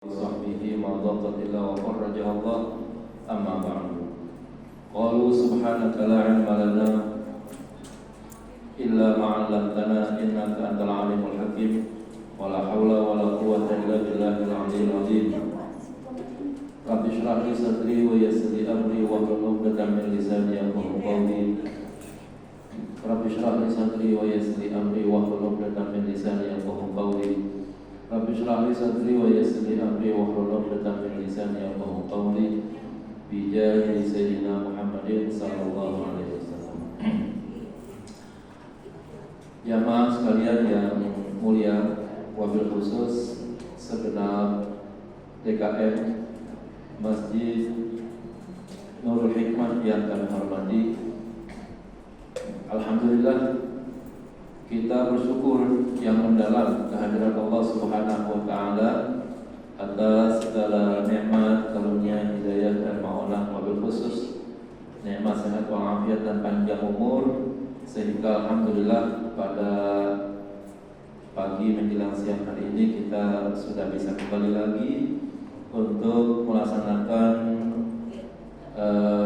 وصحبه ما ضبط إلا وفرج الله أما بعد قالوا سبحانك لا علم لنا إلا ما علمتنا إنك أنت العليم الحكيم ولا حول ولا قوة إلا بالله العلي العظيم رب اشرح لي صدري ويسر لي أمري واحلل عقدة من لساني يفقهوا قولي رب اشرح لي صدري ويسر لي أمري واحلل عقدة من لساني يفقهوا قولي Rabbi shrah li sadri wa yassir li amri wa hlul 'uqdatam min lisani yafqahu qawli bi jahi sayyidina Muhammadin sallallahu alaihi wasallam. Jamaah sekalian yang mulia, wabil khusus segenap DKM Masjid Nurul Hikmah yang kami hormati. Alhamdulillah kita bersyukur yang mendalam kehadirat Allah Subhanahu wa taala atas segala nikmat, karunia, hidayah dan maunah, wabil khusus nikmat sehat walafiat dan panjang umur, sehingga alhamdulillah pada pagi menjelang siang hari ini kita sudah bisa kembali lagi untuk melaksanakan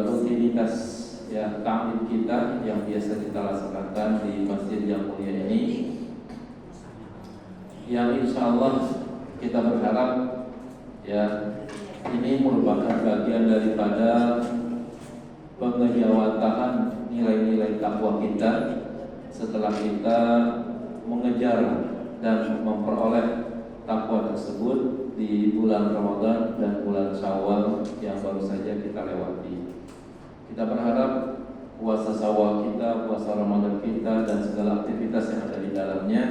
rutinitas ta'lim kita yang biasa kita laksanakan di masjid yang mulia ini, yang insya Allah kita berharap ini merupakan bagian daripada pengejawataan nilai-nilai takwa kita setelah kita mengejar dan memperoleh takwa tersebut di bulan Ramadan dan bulan Syawal yang baru saja kita lewati. Kita berharap puasa Syawal kita, puasa Ramadan kita, dan segala aktivitas yang ada di dalamnya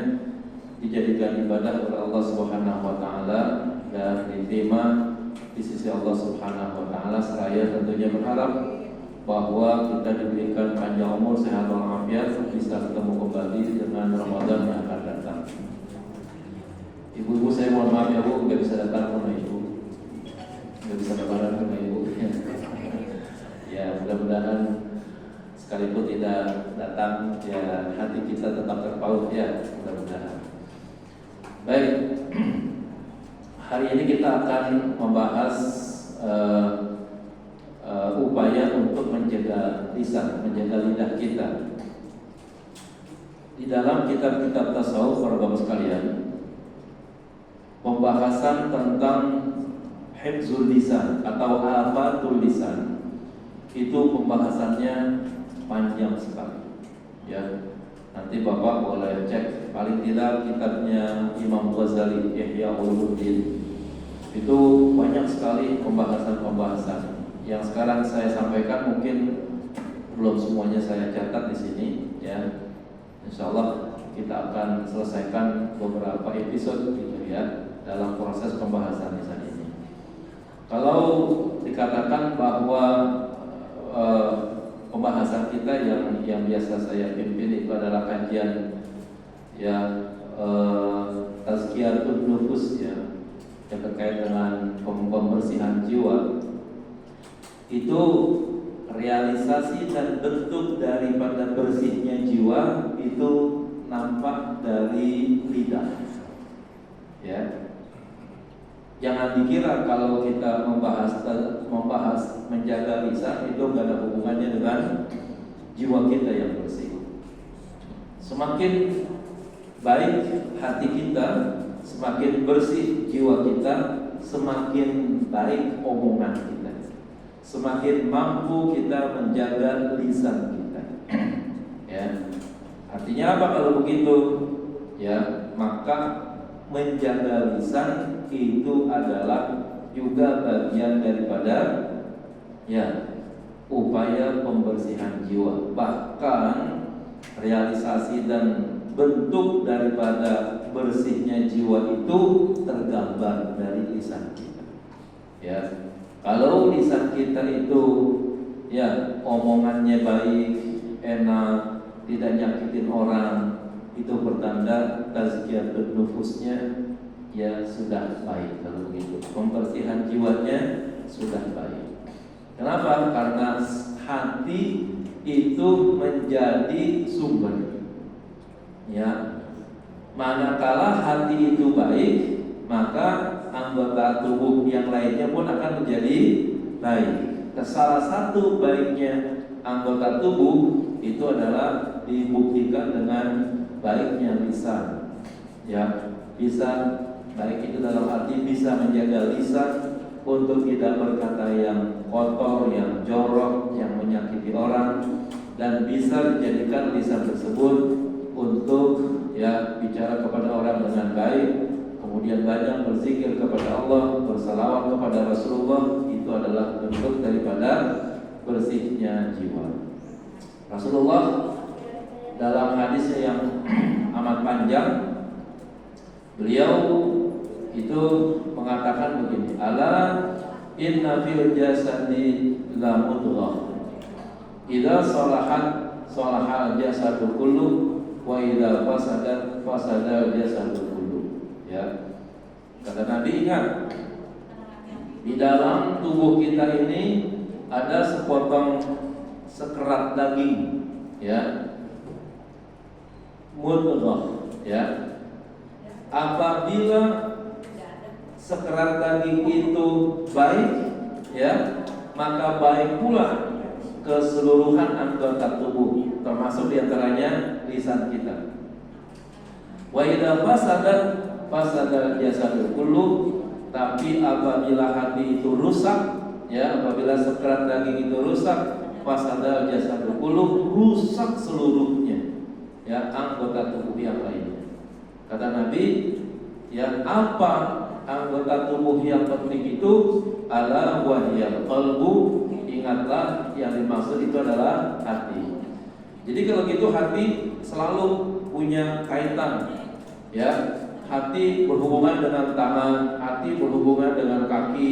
dijadikan ibadah oleh Allah Subhanahu wa taala dan diterima di sisi Allah Subhanahu wa taala, seraya tentunya berharap bahwa kita diberikan panjang umur, sehat walafiat, bisa ketemu kembali dengan Ramadan yang akan datang. Ibu-ibu saya mohon maaf ya Bu, nggak bisa datang sama Ibu, nggak bisa lebaran sama Ibu. Ya, mudah-mudahan sekalipun tidak datang, ya hati kita tetap terpaut ya, mudah-mudahan. Baik, hari ini kita akan membahas upaya untuk menjaga lisan, menjaga lidah kita. Di dalam kitab-kitab tasawuf, para bapak sekalian, pembahasan tentang hifzul lisan atau afatul lisan itu pembahasannya panjang sekali. Ya, nanti Bapak boleh cek paling tidak kitabnya Imam Ghazali Ihya Ulumuddin. Itu banyak sekali pembahasan-pembahasan yang sekarang saya sampaikan, mungkin belum semuanya saya catat di sini. Ya, insyaallah kita akan selesaikan beberapa episode gitu ya dalam proses pembahasan lisan ini. Kalau dikatakan bahwa pembahasan kita yang biasa saya pimpin itu adalah kajian tazkiyatun nufus yang terkait dengan pembersihan jiwa. Itu realisasi dan bentuk daripada bersihnya jiwa itu nampak dari lidah. Ya. Jangan dikira kalau kita membahas menjaga lisan itu nggak ada hubungannya dengan jiwa kita yang bersih. Semakin baik hati kita, semakin bersih jiwa kita, semakin baik omongan kita, semakin mampu kita menjaga lisan kita. Ya, artinya apa kalau begitu? Ya, maka menjaga lisan itu adalah juga bagian daripada upaya pembersihan jiwa. Bahkan realisasi dan bentuk daripada bersihnya jiwa itu tergambar dari lisan kita. Ya, kalau lisan kita itu omongannya baik, enak, tidak nyakitin orang, itu bertanda tazkiyatun nufusnya sudah baik. Kalau begitu pembersihan jiwanya sudah baik. Kenapa? Karena hati itu menjadi sumber. Ya, manakala hati itu baik, maka anggota tubuh yang lainnya pun akan menjadi baik. Nah, salah satu baiknya anggota tubuh itu adalah dibuktikan dengan baiknya lisan. Ya, lisan baik itu dalam arti bisa menjaga lisan untuk tidak berkata yang kotor, yang jorok, yang menyakiti orang, dan bisa dijadikan lisan tersebut untuk ya bicara kepada orang dengan baik, kemudian banyak berzikir kepada Allah, bersalawat kepada Rasulullah. Itu adalah bentuk daripada bersihnya jiwa. Rasulullah dalam hadisnya yang amat panjang, beliau itu mengatakan begini, ala inna fil jasadi la mudghah idza salahat salahal jasadu kullu wa idza fasadat fasadal jasadu kullu. Ya, kata Nabi, ingat, di dalam tubuh kita ini ada sepotong sekerat daging, ya, mudghah, ya. Apabila sekerat daging itu baik, ya, maka baik pula keseluruhan anggota tubuh, termasuk diantaranya lisan kita. Wa idza fasadat fasadal jasadu kullu. Tapi apabila hati itu rusak, ya, apabila sekerat daging itu rusak, fasadal jasadu kullu, rusak seluruhnya, ya, anggota tubuh yang lainnya. Kata Nabi, ya, apa anggota tubuh yang penting itu? Ala wahyal qalbu. Ingatlah, yang dimaksud itu adalah hati. Jadi kalau gitu hati selalu punya kaitan, ya. Hati berhubungan dengan tangan, hati berhubungan dengan kaki,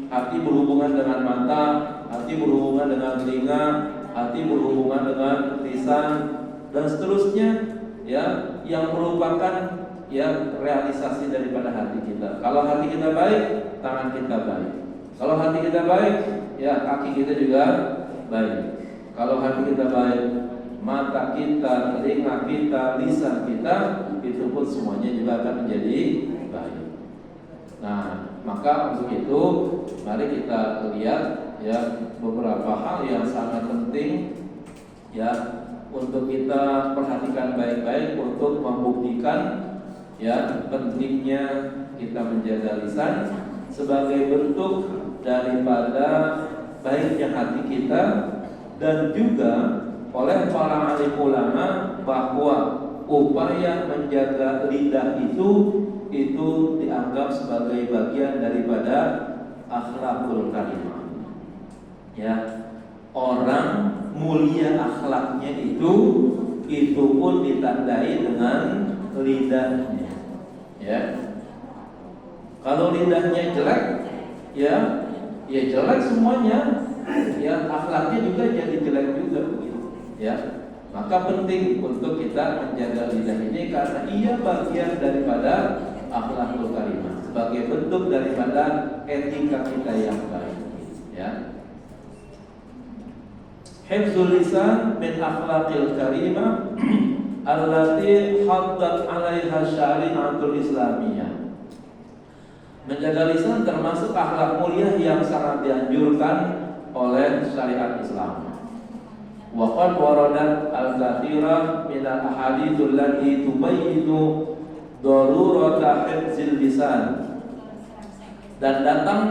hati berhubungan dengan mata, hati berhubungan dengan telinga, hati berhubungan dengan lisan, dan seterusnya, ya, yang merupakan ya realisasi daripada hati kita. Kalau hati kita baik, tangan kita baik. Kalau hati kita baik, ya kaki kita juga baik. Kalau hati kita baik, mata kita, telinga kita, lisan kita, itu pun semuanya juga akan menjadi baik. Nah, maka untuk itu mari kita lihat ya beberapa hal yang sangat penting ya untuk kita perhatikan baik-baik untuk membuktikan ya pentingnya kita menjaga lisan sebagai bentuk daripada baiknya hati kita, dan juga oleh para alim ulama bahwa upaya menjaga lidah itu dianggap sebagai bagian daripada akhlakul karimah. Ya, orang mulia akhlaknya itu pun ditandai dengan lidahnya. Ya, kalau lidahnya jelek, ya jelek semuanya. Ya, akhlaknya juga jadi jelek juga begitu. Ya, maka penting untuk kita menjaga lidah ini karena ia bagian daripada akhlakul karimah, sebagai bentuk daripada etika kita yang baik. Ya, hifdzul lisan min akhlaqil karimah allati haddat 'alaiha syari'atul islamiyah. Menjaga lisan termasuk akhlak mulia yang sangat dianjurkan oleh syariat Islam. Wa qad waradat al-katsira min al-ahadits allati tubayyinu darurata hifdzil lisan. Dan datang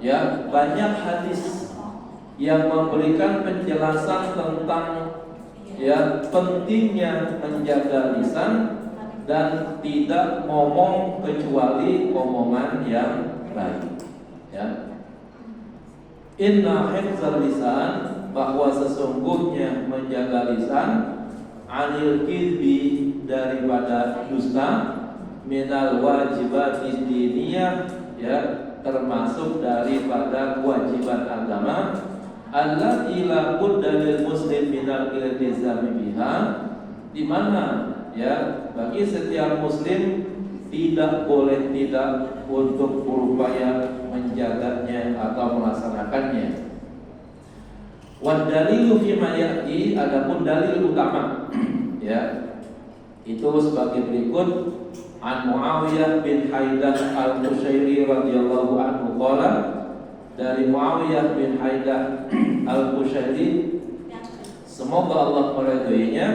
ya banyak hadis yang memberikan penjelasan tentang ya pentingnya menjaga lisan dan tidak ngomong kecuali omongan yang baik. Ya. Inna hifdzal lisan, bahwa sesungguhnya menjaga lisan, anil kidbi, daripada dusta, minal wajibat diniyah, ya termasuk daripada kewajiban agama, allati la budda lil muslim minal iltizami biha, di mana ya bagi setiap muslim tidak boleh tidak untuk berupaya menjaganya atau melaksanakannya. Wa dalilu fi ma ya'ti, adapun dalil utama ya itu sebagai berikut. An Muawiyah bin Haidah al-Qushairi radhiyallahu anhu qala, dari Muawiyah bin Haidah al-Qushairi, semoga Allah meridhoinya,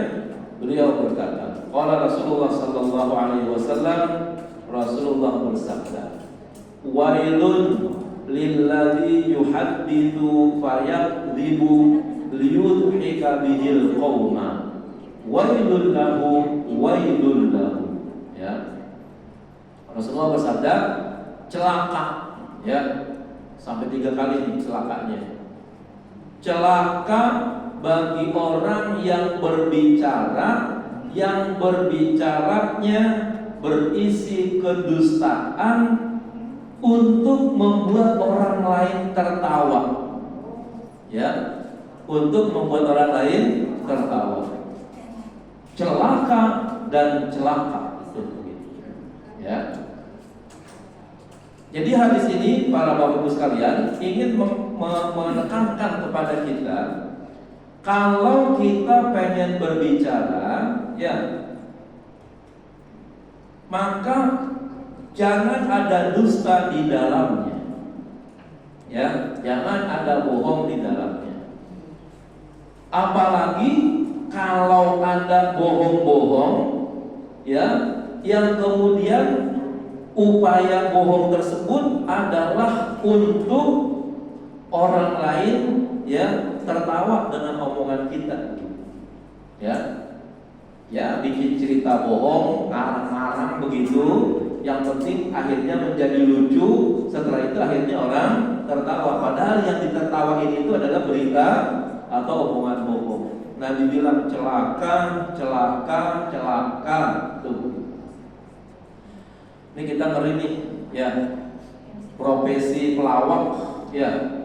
beliau berkata, qala Rasulullah sallallahu alaihi wasallam, Rasulullah bersabda, wailun lilladzi yuhaddithu fayakdzibu liyudhika bihil qauma, wailun lahu wailun lahu. Ya, Rasulullah bersabda, celaka, ya, sampai 3 kali nih celakanya. Celaka bagi orang yang berbicaranya berisi kedustaan untuk membuat orang lain tertawa. Ya, untuk membuat orang lain tertawa. Celaka dan celaka. Ya. Jadi hadis ini para bapak ibu sekalian ingin menekankan kepada kita, kalau kita pengen berbicara, ya, maka jangan ada dusta di dalamnya. Ya, jangan ada bohong di dalamnya. Apalagi kalau ada bohong-bohong, ya, yang kemudian upaya bohong tersebut adalah untuk orang lain, ya, tertawa dengan omongan kita, ya, bikin cerita bohong, ngarang-ngarang begitu, yang penting akhirnya menjadi lucu, setelah itu akhirnya orang tertawa, padahal yang ditertawain itu adalah berita atau omongan bohong. Nabi bilang celaka, celaka, celaka. Tuh. Ini kita ngeri nih, ya, profesi pelawak, ya,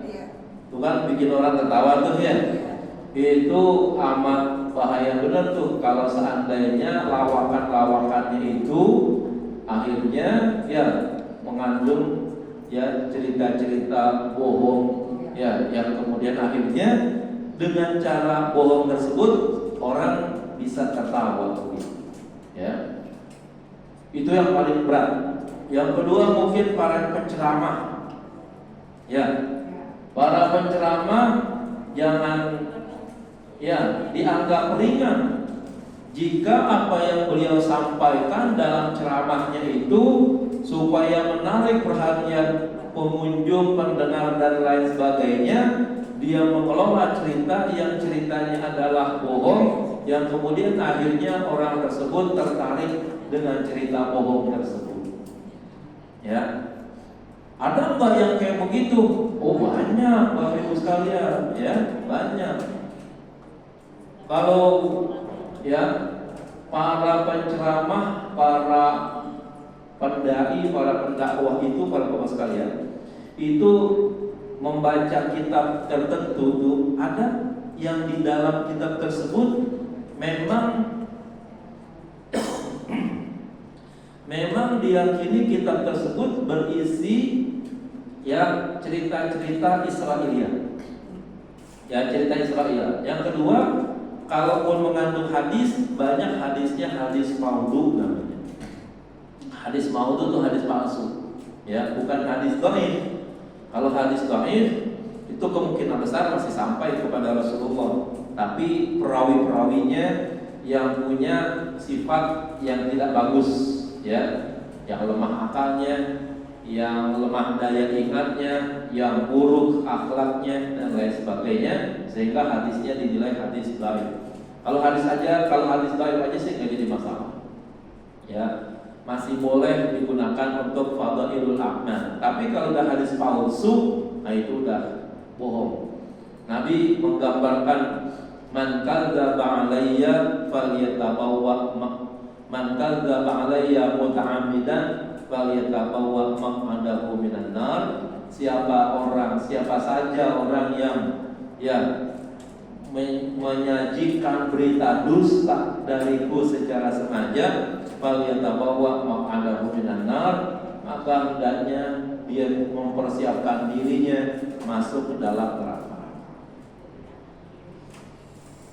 tuh kan bikin orang tertawa tuh, ya, itu amat bahaya benar tuh kalau seandainya lawakan-lawakannya itu akhirnya, ya, mengandung, ya, cerita-cerita bohong, ya, yang kemudian akhirnya dengan cara bohong tersebut orang bisa tertawa, ya. Itu yang paling berat. Yang kedua mungkin para penceramah. Ya, para penceramah jangan, ya, dianggap ringan jika apa yang beliau sampaikan dalam ceramahnya itu supaya menarik perhatian pengunjung, pendengar dan lain sebagainya, dia mengelola cerita yang ceritanya adalah bohong, yang kemudian akhirnya orang tersebut tertarik dengan cerita bohong tersebut. Ya, ada nggak yang kayak begitu? Oh banyak, Bapak Ibu sekalian, ya, banyak. Kalau, ya, para penceramah, para pendai, para pendakwah itu, para Bapak sekalian, itu membaca kitab tertentu tuh, ada yang di dalam kitab tersebut memang diyakini kitab tersebut berisi, ya, cerita-cerita Israiliyat, ya, cerita Israel. Yang kedua, kalaupun mengandung hadis, banyak hadisnya hadis maudhu namanya. Hadis maudhu itu hadis palsu, ya, bukan hadis dhaif. Kalau hadis dhaif itu kemungkinan besar masih sampai kepada Rasulullah, tapi perawi-perawinya yang punya sifat yang tidak bagus, ya, yang lemah akalnya, yang lemah daya ingatnya, yang buruk akhlaknya dan lain sebagainya, sehingga hadisnya dinilai hadis dhaif. Kalau hadis dhaif aja sih nggak jadi masalah, ya, masih boleh digunakan untuk fadhailul a'mal. Tapi kalau udah hadis palsu, nah itu udah bohong. Nabi menggambarkan, man kadzdzaba alayya falyatabawwa man kadzdzaba alayya muta'ammidan falyatabawwa maq'adahu minan nar. Siapa saja orang yang, ya, menyajikan berita dusta dariku secara sengaja, falyatabawwa maq'adahu minan nar, maka hendaknya dia mempersiapkan dirinya masuk ke dalam neraka.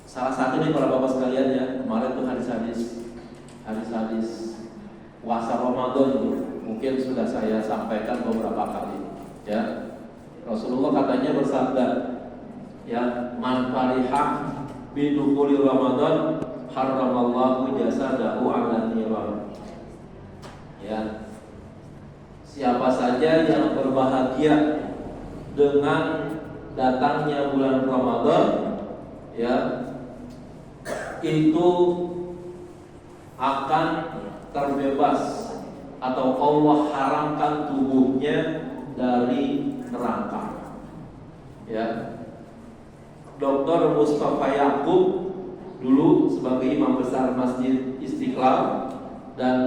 Salah satu nih para bapak sekalian, ya, kemarin tuh hadis-hadis puasa Ramadan tuh mungkin sudah saya sampaikan beberapa kali ya. Rasulullah katanya bersabda ya, man farihah bidukhuli Ramadan haramallahu jasadahu 'ala niran. Ya. Siapa saja yang berbahagia dengan datangnya bulan Ramadan, ya, itu akan terbebas atau Allah haramkan tubuhnya dari neraka. Ya. Dr. Mustafa Yaqub dulu sebagai imam besar Masjid Istiqlal dan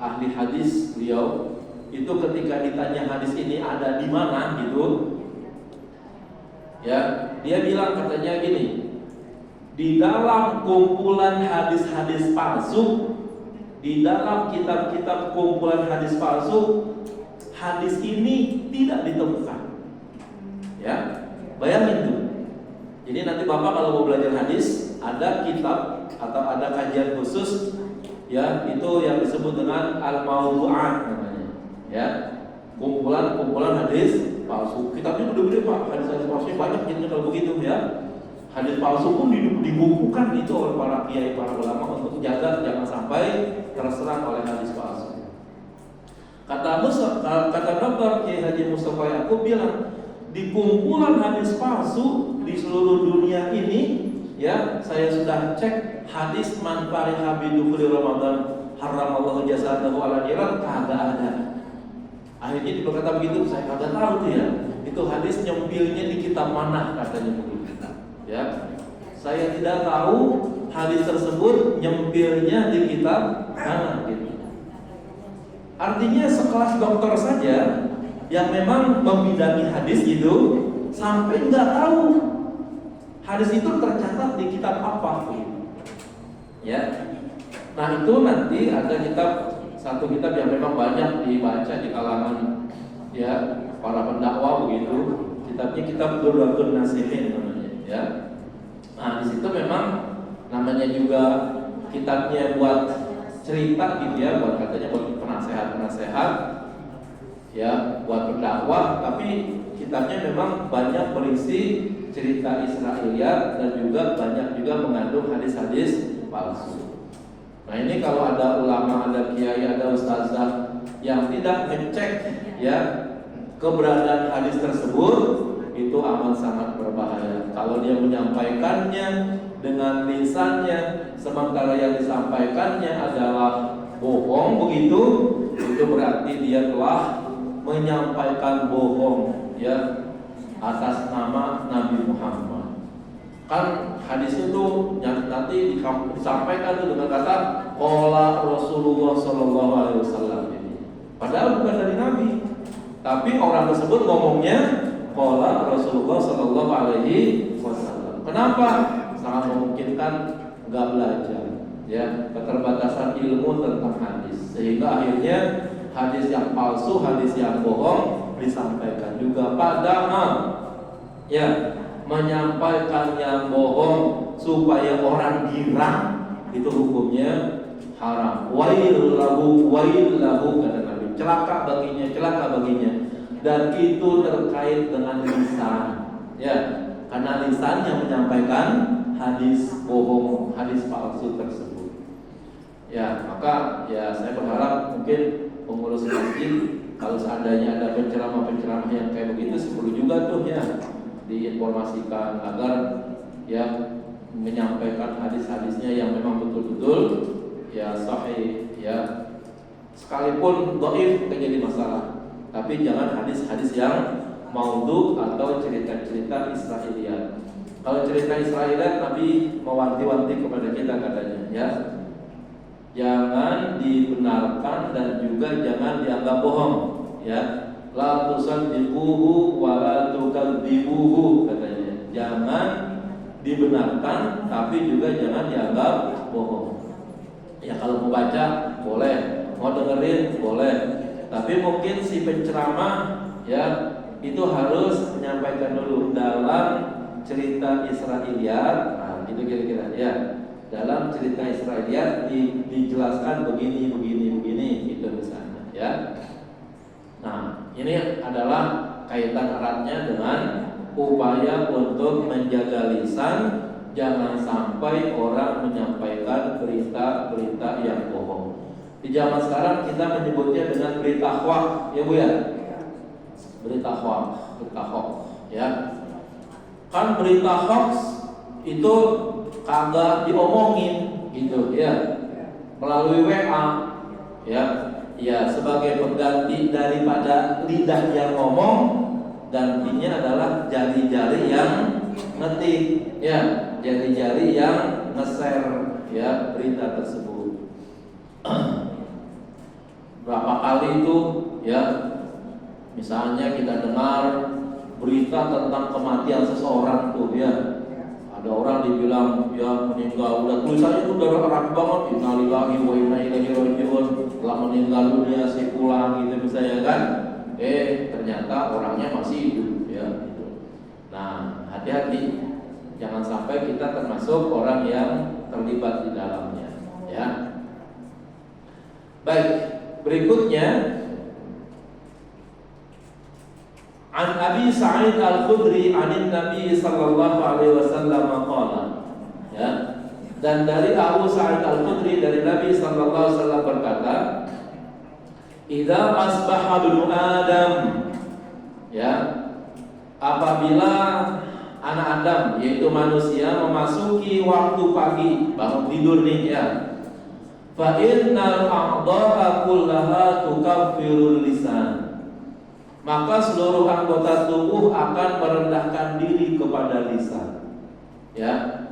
ahli hadis beliau, itu ketika ditanya hadis ini ada di mana gitu, ya, dia bilang katanya gini, di dalam kumpulan hadis-hadis palsu, di dalam kitab-kitab kumpulan hadis palsu, hadis ini tidak ditemukan. Ya, bayangin tuh. Jadi nanti Bapak kalau mau belajar hadis, ada kitab atau ada kajian khusus, ya, itu yang disebut dengan al-mawdu'at namanya. Ya, kumpulan hadis palsu. Kitabnya gede-gede Pak, hadis-hadis palsu banyak gitu kalau begitu ya. Hadis palsu pun dibukukan itu oleh para kiai, para ulama untuk jaga jangan sampai terserang oleh hadis palsu. Kata Dr. Kiai Haji Mustafa Yaqub bilang, di kumpulan hadis palsu di seluruh dunia ini, ya, saya sudah cek hadis man fariha bidukhuli Ramadan haramallahu jasadahu 'ala niran, kagak ada. Akhirnya dia berkata begitu, saya kagak tahu tuh ya, itu hadis nyempilnya di kitab mana katanya begitu. Ya, saya tidak tahu hadis tersebut nyempilnya di kitab mana gitu. Artinya sekelas dokter saja yang memang membidangi hadis itu sampai nggak tahu hadis itu tercatat di kitab apa gitu. Ya, nah itu nanti ada satu kitab yang memang banyak dibaca di kalangan ya para pendakwah begitu. Kitabnya kitab Durratun Nasihin namanya ya. Nah di situ memang namanya juga kitabnya buat cerita gitu ya, buat katanya buat penasehat ya, buat berdakwah, tapi kitabnya memang banyak berisi cerita Israiliyat dan juga banyak juga mengandung hadis-hadis palsu. Nah ini kalau ada ulama, ada kiai, ada ustazah yang tidak ngecek ya keberadaan hadis tersebut, itu amat sangat berbahaya. Kalau dia menyampaikannya dengan lisannya, sementara yang disampaikannya adalah bohong begitu, itu berarti dia telah menyampaikan bohong ya atas nama Nabi Muhammad. Kan hadis itu nanti disampaikan itu dengan kata qala Rasulullah sallallahu alaihi wasallam. Padahal bukan dari Nabi, tapi orang tersebut ngomongnya qala Rasulullah sallallahu alaihi wasallam. Kenapa? Sangat memungkinkan enggak belajar ya, keterbatasan ilmu tentang hadis, sehingga akhirnya hadis yang palsu, hadis yang bohong disampaikan juga. Padahal ya menyampaikan yang bohong supaya orang girang itu hukumnya haram. Wail lahu kata Nabi, celaka baginya. Dan itu terkait dengan lisan ya, karena lisan yang menyampaikan hadis bohong, hadis palsu tersebut. Ya, maka ya saya berharap mungkin pengurus masjid kalau seandainya ada penceramah yang kayak begitu, perlu juga tuh ya diinformasikan agar ya menyampaikan hadis-hadisnya yang memang betul-betul ya sahih ya, sekalipun dhaif jadi masalah, tapi jangan hadis-hadis yang maudhu atau cerita-cerita Israiliyat. Kalau cerita Israiliyat Nabi mewanti-wanti kepada kita katanya ya, jangan dibenarkan dan juga jangan dianggap bohong ya. La tusaddiquhu wa la tukadzibuhu katanya. Jangan dibenarkan tapi juga jangan dianggap bohong. Ya kalau mau baca boleh, mau dengerin boleh, tapi mungkin si penceramah ya itu harus menyampaikan dulu dalam cerita Israiliyat. Nah, itu kira-kira ya. dalam cerita Israiliyat dijelaskan begini gitu misalnya ya. Nah, ini adalah kaitan eratnya dengan upaya untuk menjaga lisan, jangan sampai orang menyampaikan berita-berita yang bohong. Di zaman sekarang kita menyebutnya dengan berita hoax, ya Bu ya. Berita hoax ya. Kan berita hoax itu kagak diomongin gitu ya. Melalui WA ya. Ya, sebagai pengganti daripada lidah yang ngomong, gantinya adalah jari-jari yang ngetik ya, jari-jari yang nge-share ya berita tersebut. Berapa kali itu ya, misalnya kita dengar berita tentang kematian seseorang tuh ya, ada orang dibilang ya meninggal, udah tulisannya itu udah rapi banget, innalillahi wa inna ilaihi raji'un, telah meninggal dunia si pulang gitu misalnya kan. Ternyata orangnya masih hidup ya gitu. Nah, hati-hati jangan sampai kita termasuk orang yang terlibat di dalamnya ya. Baik, berikutnya An Abi Sa'id Al-Khudri anin Nabi sallallahu alaihi wasallam qala ya. Dan dari Abu Sa'id Al-Khudri dari Nabi sallallahu alaihi wasallam berkata, "Idza asbaha ibnu Adam" ya, apabila anak Adam yaitu manusia memasuki waktu pagi, bangun tidur nih ya. Fa innal a'dha'a kullaha tukaffirul lisan. Maka seluruh anggota tubuh akan merendahkan diri kepada lisan. Ya.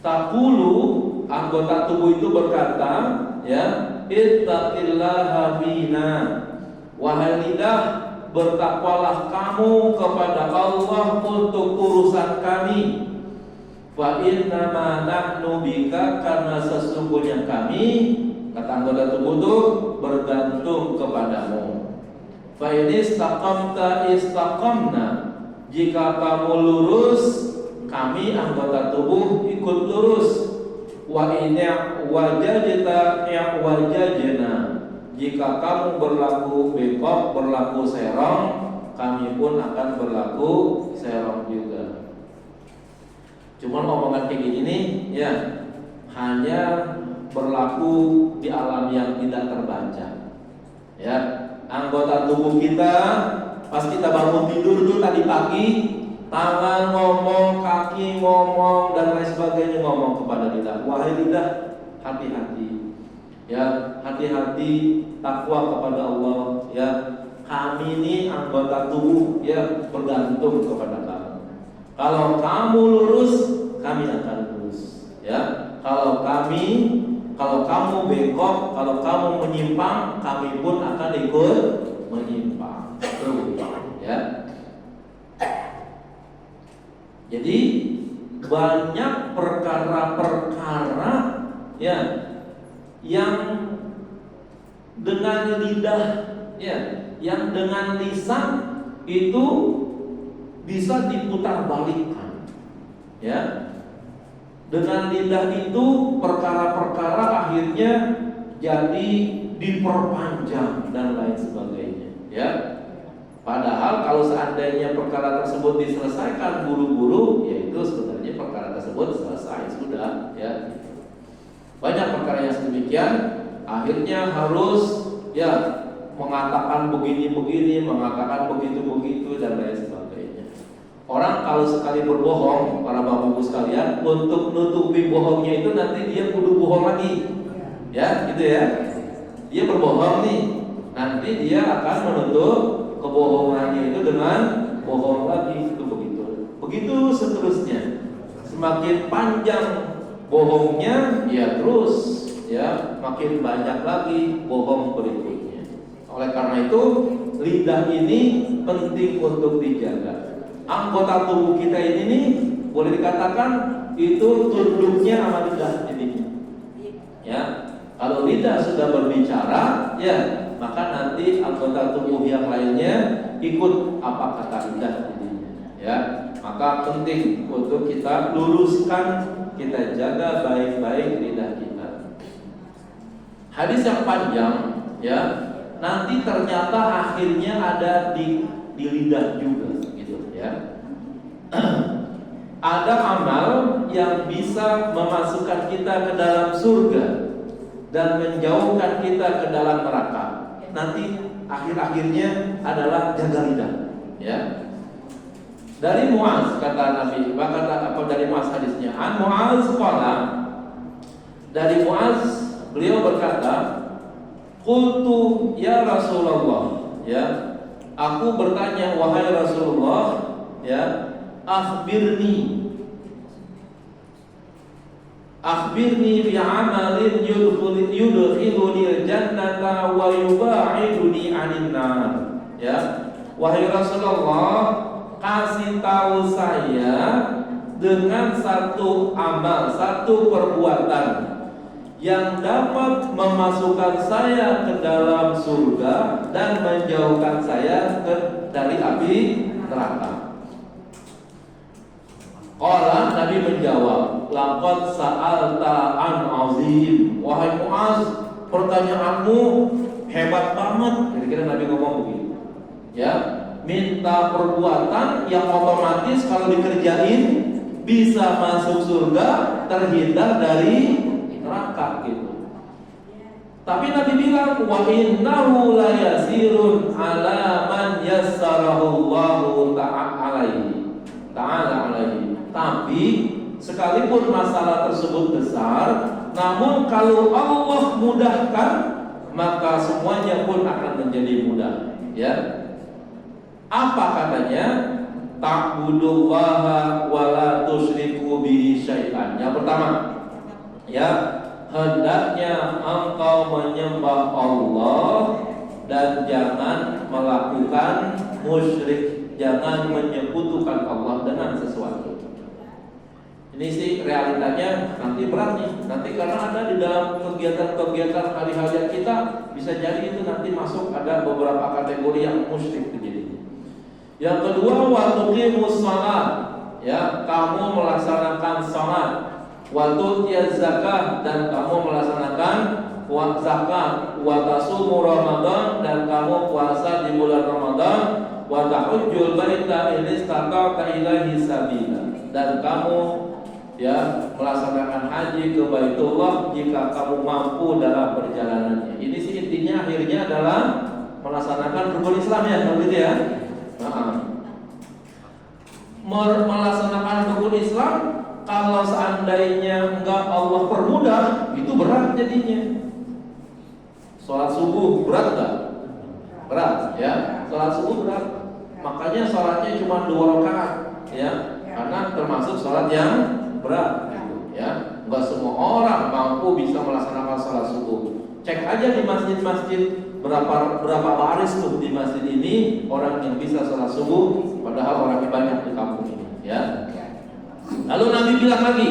Taqulu, anggota tubuh itu berkata, ya, ittaqillaha fina. Wahai lidah, bertakwalah kamu kepada Allah untuk urusan kami. Fa innama nahnu bika, karena sesungguhnya kami, kata anggota tubuh itu, bergantung kepadamu. Fa in istaqamta istaqamna, jika kamu lurus, kami anggota tubuh ikut lurus. Wa in wajadta wajadna, jika kamu berlaku bengkok, berlaku serong, kami pun akan berlaku serong juga. Cuman omongan kayak gini nih ya, hanya berlaku di alam yang tidak terbaca. Ya, anggota tubuh kita pas kita bangun tidur tuh tadi pagi, tangan ngomong, kaki ngomong, dan lain sebagainya ngomong kepada lidah. Wahai lidah, hati-hati. Ya, hati-hati, takwa kepada Allah. Ya, kami ini anggota tubuh ya, bergantung kepada kamu. Kalau kamu lurus, kami akan lurus. Ya, kalau kamu bengkok, kalau kamu menyimpang, kami pun akan ikut menyimpang. Ya. Jadi banyak perkara-perkara ya yang dengan lidah ya, yang dengan lisan itu bisa diputarbalikkan. Ya. Dengan lidah itu perkara-perkara akhirnya jadi diperpanjang dan lain sebagainya. Ya. Padahal kalau seandainya perkara tersebut diselesaikan buru-buru, yaitu sebenarnya perkara tersebut selesai sudah. Ya. Banyak perkara yang sedemikian, akhirnya harus ya mengatakan begini-begini, mengatakan begitu-begitu dan lain sebagainya. Orang kalau sekali berbohong, para bapak ibu sekalian, untuk nutupi bohongnya itu nanti dia kudu bohong lagi. Ya, gitu ya. Dia berbohong nih, nanti dia akan menutup kebohongannya itu dengan bohong lagi, itu begitu. Begitu seterusnya. Semakin panjang bohongnya, ya terus ya makin banyak lagi bohong berikutnya. Oleh karena itu, lidah ini penting untuk dijaga. Anggota tubuh kita ini nih boleh dikatakan itu tunduknya sama lidah ini. Ya, kalau lidah sudah berbicara, ya maka nanti anggota tubuh yang lainnya ikut apa kata lidah ini. Ya, maka penting untuk kita luruskan kita jaga baik-baik lidah kita. Hadis yang panjang, ya, nanti ternyata akhirnya ada di lidah juga, gitu ya. Ada amal yang bisa memasukkan kita ke dalam surga dan menjauhkan kita ke dalam neraka. Nanti akhir-akhirnya adalah jaga lidah, ya. Dari Muaz kata Nabi, dari Muaz hadisnya. An Muaz qala, dari Muaz beliau berkata, qultu ya Rasulullah, ya, aku bertanya wahai Rasulullah, ya, akhbirni bi amalin yudkhiluni jannata wa yubaiduni 'anil nar. Ya, wahai Rasulullah, kasih tahu saya dengan satu amal, satu perbuatan yang dapat memasukkan saya ke dalam surga dan menjauhkan saya dari api neraka. Qala, Nabi menjawab, laqad sa'alta an azim. Wahai Muaz, pertanyaanmu hebat banget. Kira-kira Nabi ngomong begitu. Ya, minta perbuatan yang otomatis kalau dikerjain bisa masuk surga, terhindar dari neraka gitu. Tapi Nabi bilang, wa innahu la yasirun ala man yassarahu Allahu ta'ala alaihi. Tapi sekalipun masalah tersebut besar, namun kalau Allah mudahkan, maka semuanya pun akan menjadi mudah. Ya, apa katanya? Ta'budullaha wa la tusyriku bihi syai'an. Yang pertama, ya, hendaknya engkau menyembah Allah dan jangan melakukan musyrik, jangan menyekutukan Allah dengan sesuatu. Ini sih realitanya nanti berat nih. Nanti karena ada di dalam kegiatan-kegiatan hari-hari kita, bisa jadi itu nanti masuk ada beberapa kategori yang musyrik jadi. Yang kedua, wa tuqimus shalah, ya, kamu melaksanakan salat, wa tutiyaz zakah, dan kamu melaksanakan zakat, wa tasumu Ramadan, dan kamu puasa di bulan Ramadan, wa tahujjul baita in istata'ta ilaihi sabila, dan kamu, ya, melaksanakan haji ke Baitullah jika kamu mampu dalam perjalanannya. Ini sih intinya akhirnya adalah melaksanakan rukun Islam, ya, begitu ya. Melaksanakan rukun Islam, kalau seandainya enggak Allah permudah, itu berat jadinya. Sholat subuh berat enggak? Berat, ya. Sholat subuh berat. Makanya sholatnya cuma 2 rakaat, ya, karena termasuk sholat yang berat, gitu, ya. Enggak semua orang mampu bisa melaksanakan sholat subuh. Cek aja di masjid-masjid berapa baris tuh di masjid ini orang yang bisa sholat subuh, padahal orangnya banyak di kampung ini, ya. Lalu Nabi bilang lagi,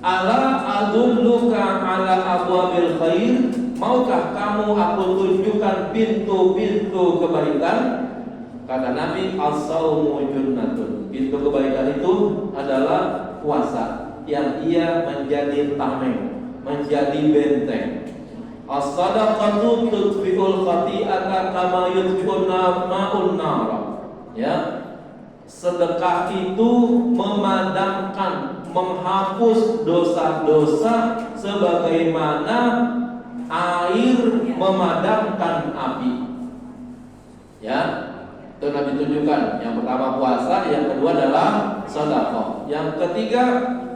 ala adulluka ala abwabil khair, maukah kamu aku tunjukkan pintu-pintu kebaikan? Kata Nabi, as-saumu junnatun. Pintu kebaikan itu adalah puasa, yang ia menjadi tameng, menjadi benteng. As-sadaqatu tudfi'ul khati'ata kama yudfi'un ma'un nar. Ya, sedekah itu memadamkan, menghapus dosa-dosa sebagaimana air memadamkan api. Ya, itu Nabi tunjukkan. Yang pertama puasa, yang kedua adalah sedekah. Yang ketiga,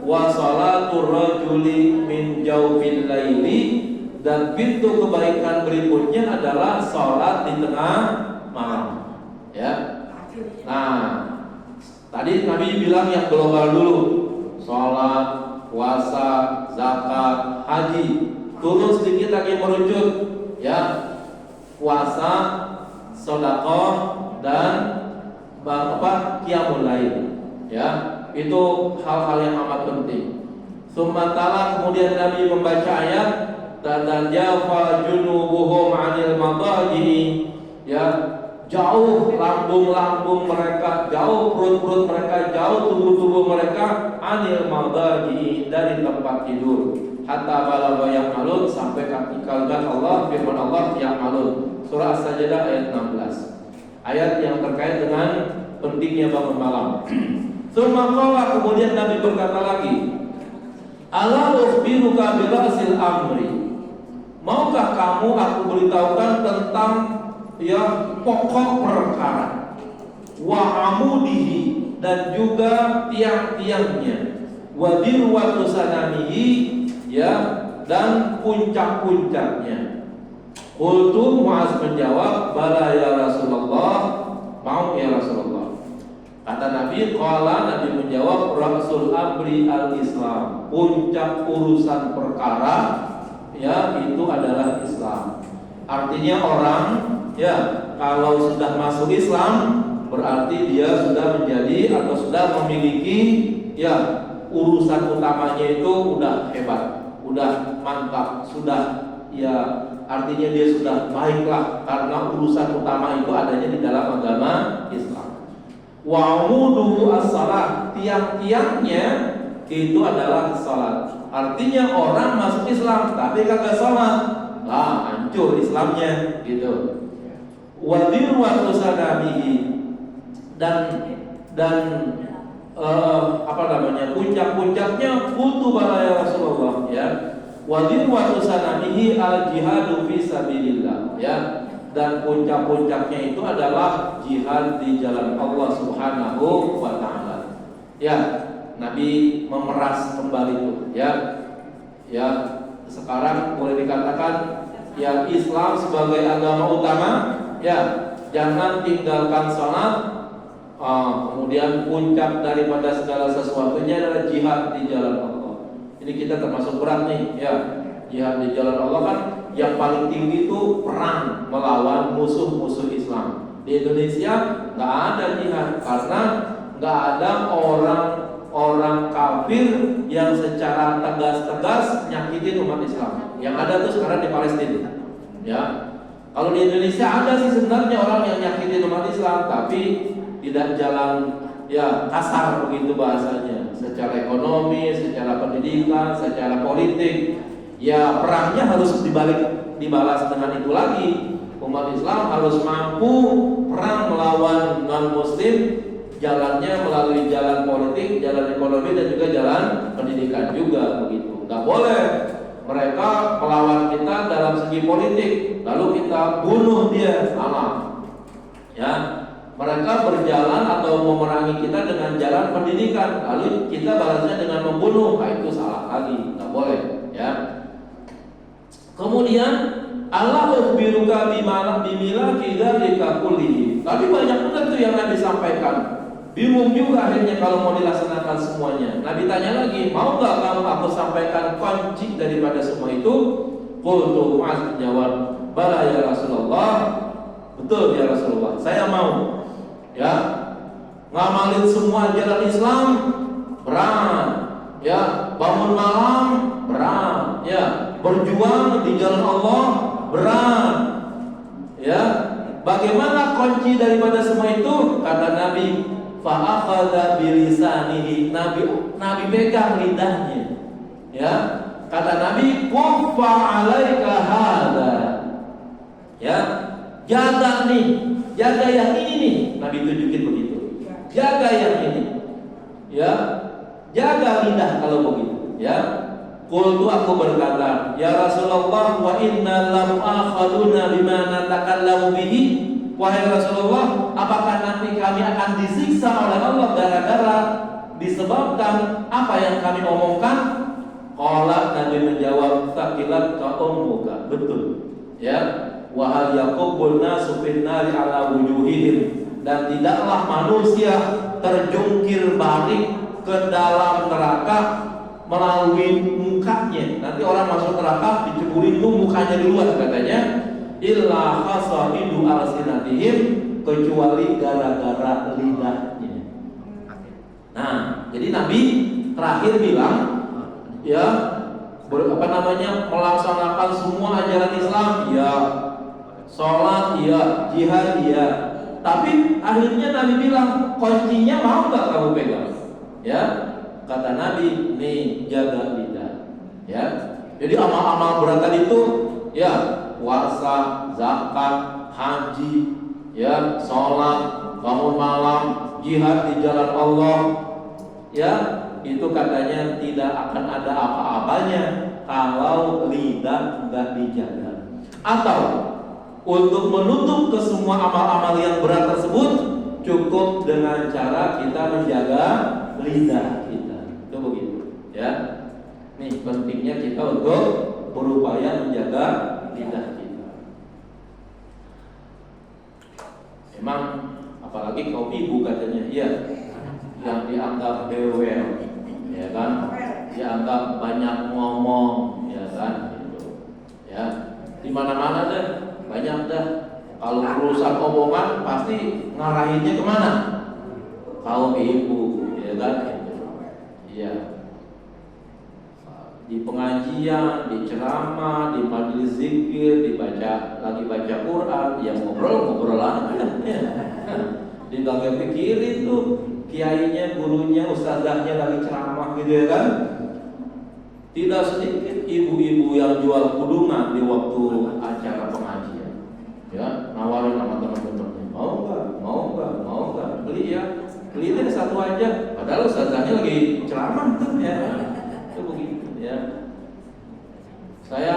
wa salatur rajuli min jawfil laili, dan pintu kebaikan berikutnya adalah salat di tengah malam. Ya. Nah, tadi Nabi bilang yang global dulu, salat, puasa, zakat, haji. Turun sedikit lagi merucut, ya, puasa, sedekah, dan qiyamul lail. Ya, itu hal-hal yang amat penting. Summa kemudian Nabi membaca ayat, tatajafa junubuhum 'anil madaji, ya, jauh lambung-lambung mereka, jauh perut-perut mereka, jauh tubuh-tubuh mereka anil madaji, dari tempat tidur. Hatta balagha ya'malun, sampai kalimat Allah, firman Allah ya'malun. Surah As-Sajdah ayat 16. Ayat yang terkait dengan pentingnya bangun malam. Tsumma qala, kemudian Nabi berkata lagi, ala ukhbiruka bi ra'sil amri. Maukah kamu aku beritahukan tentang pokok perkara, wa amudihi, dan juga tiang-tiangnya, wa dirwatu sanamihi, dan puncak-puncaknya. Qultu, Mu'adz menjawab, bala ya Rasulullah, mau ya Rasulullah. Kata Nabi, Nabi menjawab, Rasul amri al-Islam, puncak urusan perkara itu adalah Islam. Artinya orang kalau sudah masuk Islam, berarti dia sudah menjadi atau sudah memiliki urusan utamanya itu udah hebat, udah mantap, sudah artinya dia sudah baiklah, karena urusan utama itu adanya di dalam agama Islam. Wa umuduhu as-salat, tiang-tiangnya itu adalah salat. Artinya orang masuk Islam tapi kagak salat, hancur Islamnya gitu. Wa dirwatu sanamihi, dan puncak-puncaknya kutu balaya Rasulullah wa dirwatu sanamihi al-jihadu fi sabilillah dan puncak-puncaknya itu adalah jihad di jalan Allah Subhanahu wa taala. Nabi memeras kembali itu sekarang boleh dikatakan Islam sebagai agama utama, jangan tinggalkan salat. Kemudian puncak daripada segala sesuatunya adalah jihad di jalan Allah. Ini kita termasuk berat nih, jihad di jalan Allah kan yang paling tinggi itu perang melawan musuh-musuh Islam. Di Indonesia nggak ada jihad karena nggak ada orang kafir yang secara tegas-tegas nyakitin umat Islam. Yang ada tuh sekarang di Palestina. Kalau di Indonesia ada sih sebenarnya orang yang nyakitin umat Islam, tapi tidak jalan kasar begitu bahasanya, secara ekonomi, secara pendidikan, secara politik. Perangnya harus dibalas dengan itu lagi. Umat Islam harus mampu perang melawan non-muslim, jalannya melalui jalan politik, jalan ekonomi, dan juga jalan pendidikan juga begitu. Nggak boleh mereka melawan kita dalam segi politik lalu kita bunuh dia, salah. Mereka berjalan atau memerangi kita dengan jalan pendidikan, lalu kita balasnya dengan membunuh, itu salah lagi, nggak boleh. Kemudian Allah ukhbiruka bimilaki dzalika kullihi. Tapi banyak benar tuh yang Nabi sampaikan. Bingung juga akhirnya kalau mau dilaksanakan semuanya. Nabi tanya lagi, mau nggak kamu aku sampaikan kunci daripada semua itu? Qultu, Mu'adz jawab, bala ya Rasulullah, betul ya Rasulullah, saya mau. Ngamalin semua jalan Islam berat, bangun malam berat, berjuang di jalan Allah berat, bagaimana kunci daripada semua itu? Kata Nabi, fa'akhadha bilisanihi, Nabi pegang lidahnya. Kata Nabi, kuffa 'alaika hadza. Jaga nih, jaga yang ini nih. Nabi tunjukin begitu. Jaga yang ini. Jaga lidah kalau begitu. Qultu, aku berkata, ya Rasulullah, wa inna lam akhaduna bima natakallamu bihi. Wahai Rasulullah, apakah nanti kami akan disiksa oleh Allah gara-gara disebabkan apa yang kami omongkan? Qala, Nabi menjawab, takilat ka ummuka. Betul. Wa hal yaqubul nasu fin nari ala wujuhihim, dan tidaklah manusia terjungkir balik ke dalam neraka melalui mukanya. Nanti orang masuk neraka diceburin tuh mukanya duluan katanya. Illa khasaidu alsinatihim, kecuali gara-gara lidahnya. Nah, jadi Nabi terakhir bilang melaksanakan semua ajaran Islam, sholat, jihad, Tapi akhirnya Nabi bilang, kuncinya mau nggak kamu pegang? Ya, kata Nabi, nih jaga lidah. Ya, jadi amal-amal berat tadi itu, ya puasa, zakat, haji, ya sholat, bangun malam, jihad di jalan Allah, ya itu katanya tidak akan ada apa-apanya kalau lidah nggak dijaga. Atau untuk menutup ke semua amal-amal yang berat tersebut cukup dengan cara kita menjaga lidah kita. Itu begitu, ya. Nih pentingnya kita untuk berupaya menjaga lidah kita. Emang apalagi kopi ibu katanya, iya, yang dianggap bawel, ya kan, dianggap banyak ngomong, ya kan, gitu. Ya, di mana-mana deh, banyak dah. Kalau urusan omongan pasti ngarahinnya kemana? Kaum ibu, ya kan, gitu. Iya. Di pengajian, di ceramah, di majelis zikir, lagi baca Quran, ya ngobrol aja, ya. Dibagi pikirin tuh kiainya, gurunya, ustazahnya lagi ceramah gitu, ya kan. Tidak sedikit ibu-ibu yang jual kudungan di waktu acara pengajian, ya, nawarin sama teman-temannya, mau nggak, beli ya, beli deh satu aja, padahal ustazahnya lagi ceramah tuh, ya. Itu begitu, ya. Saya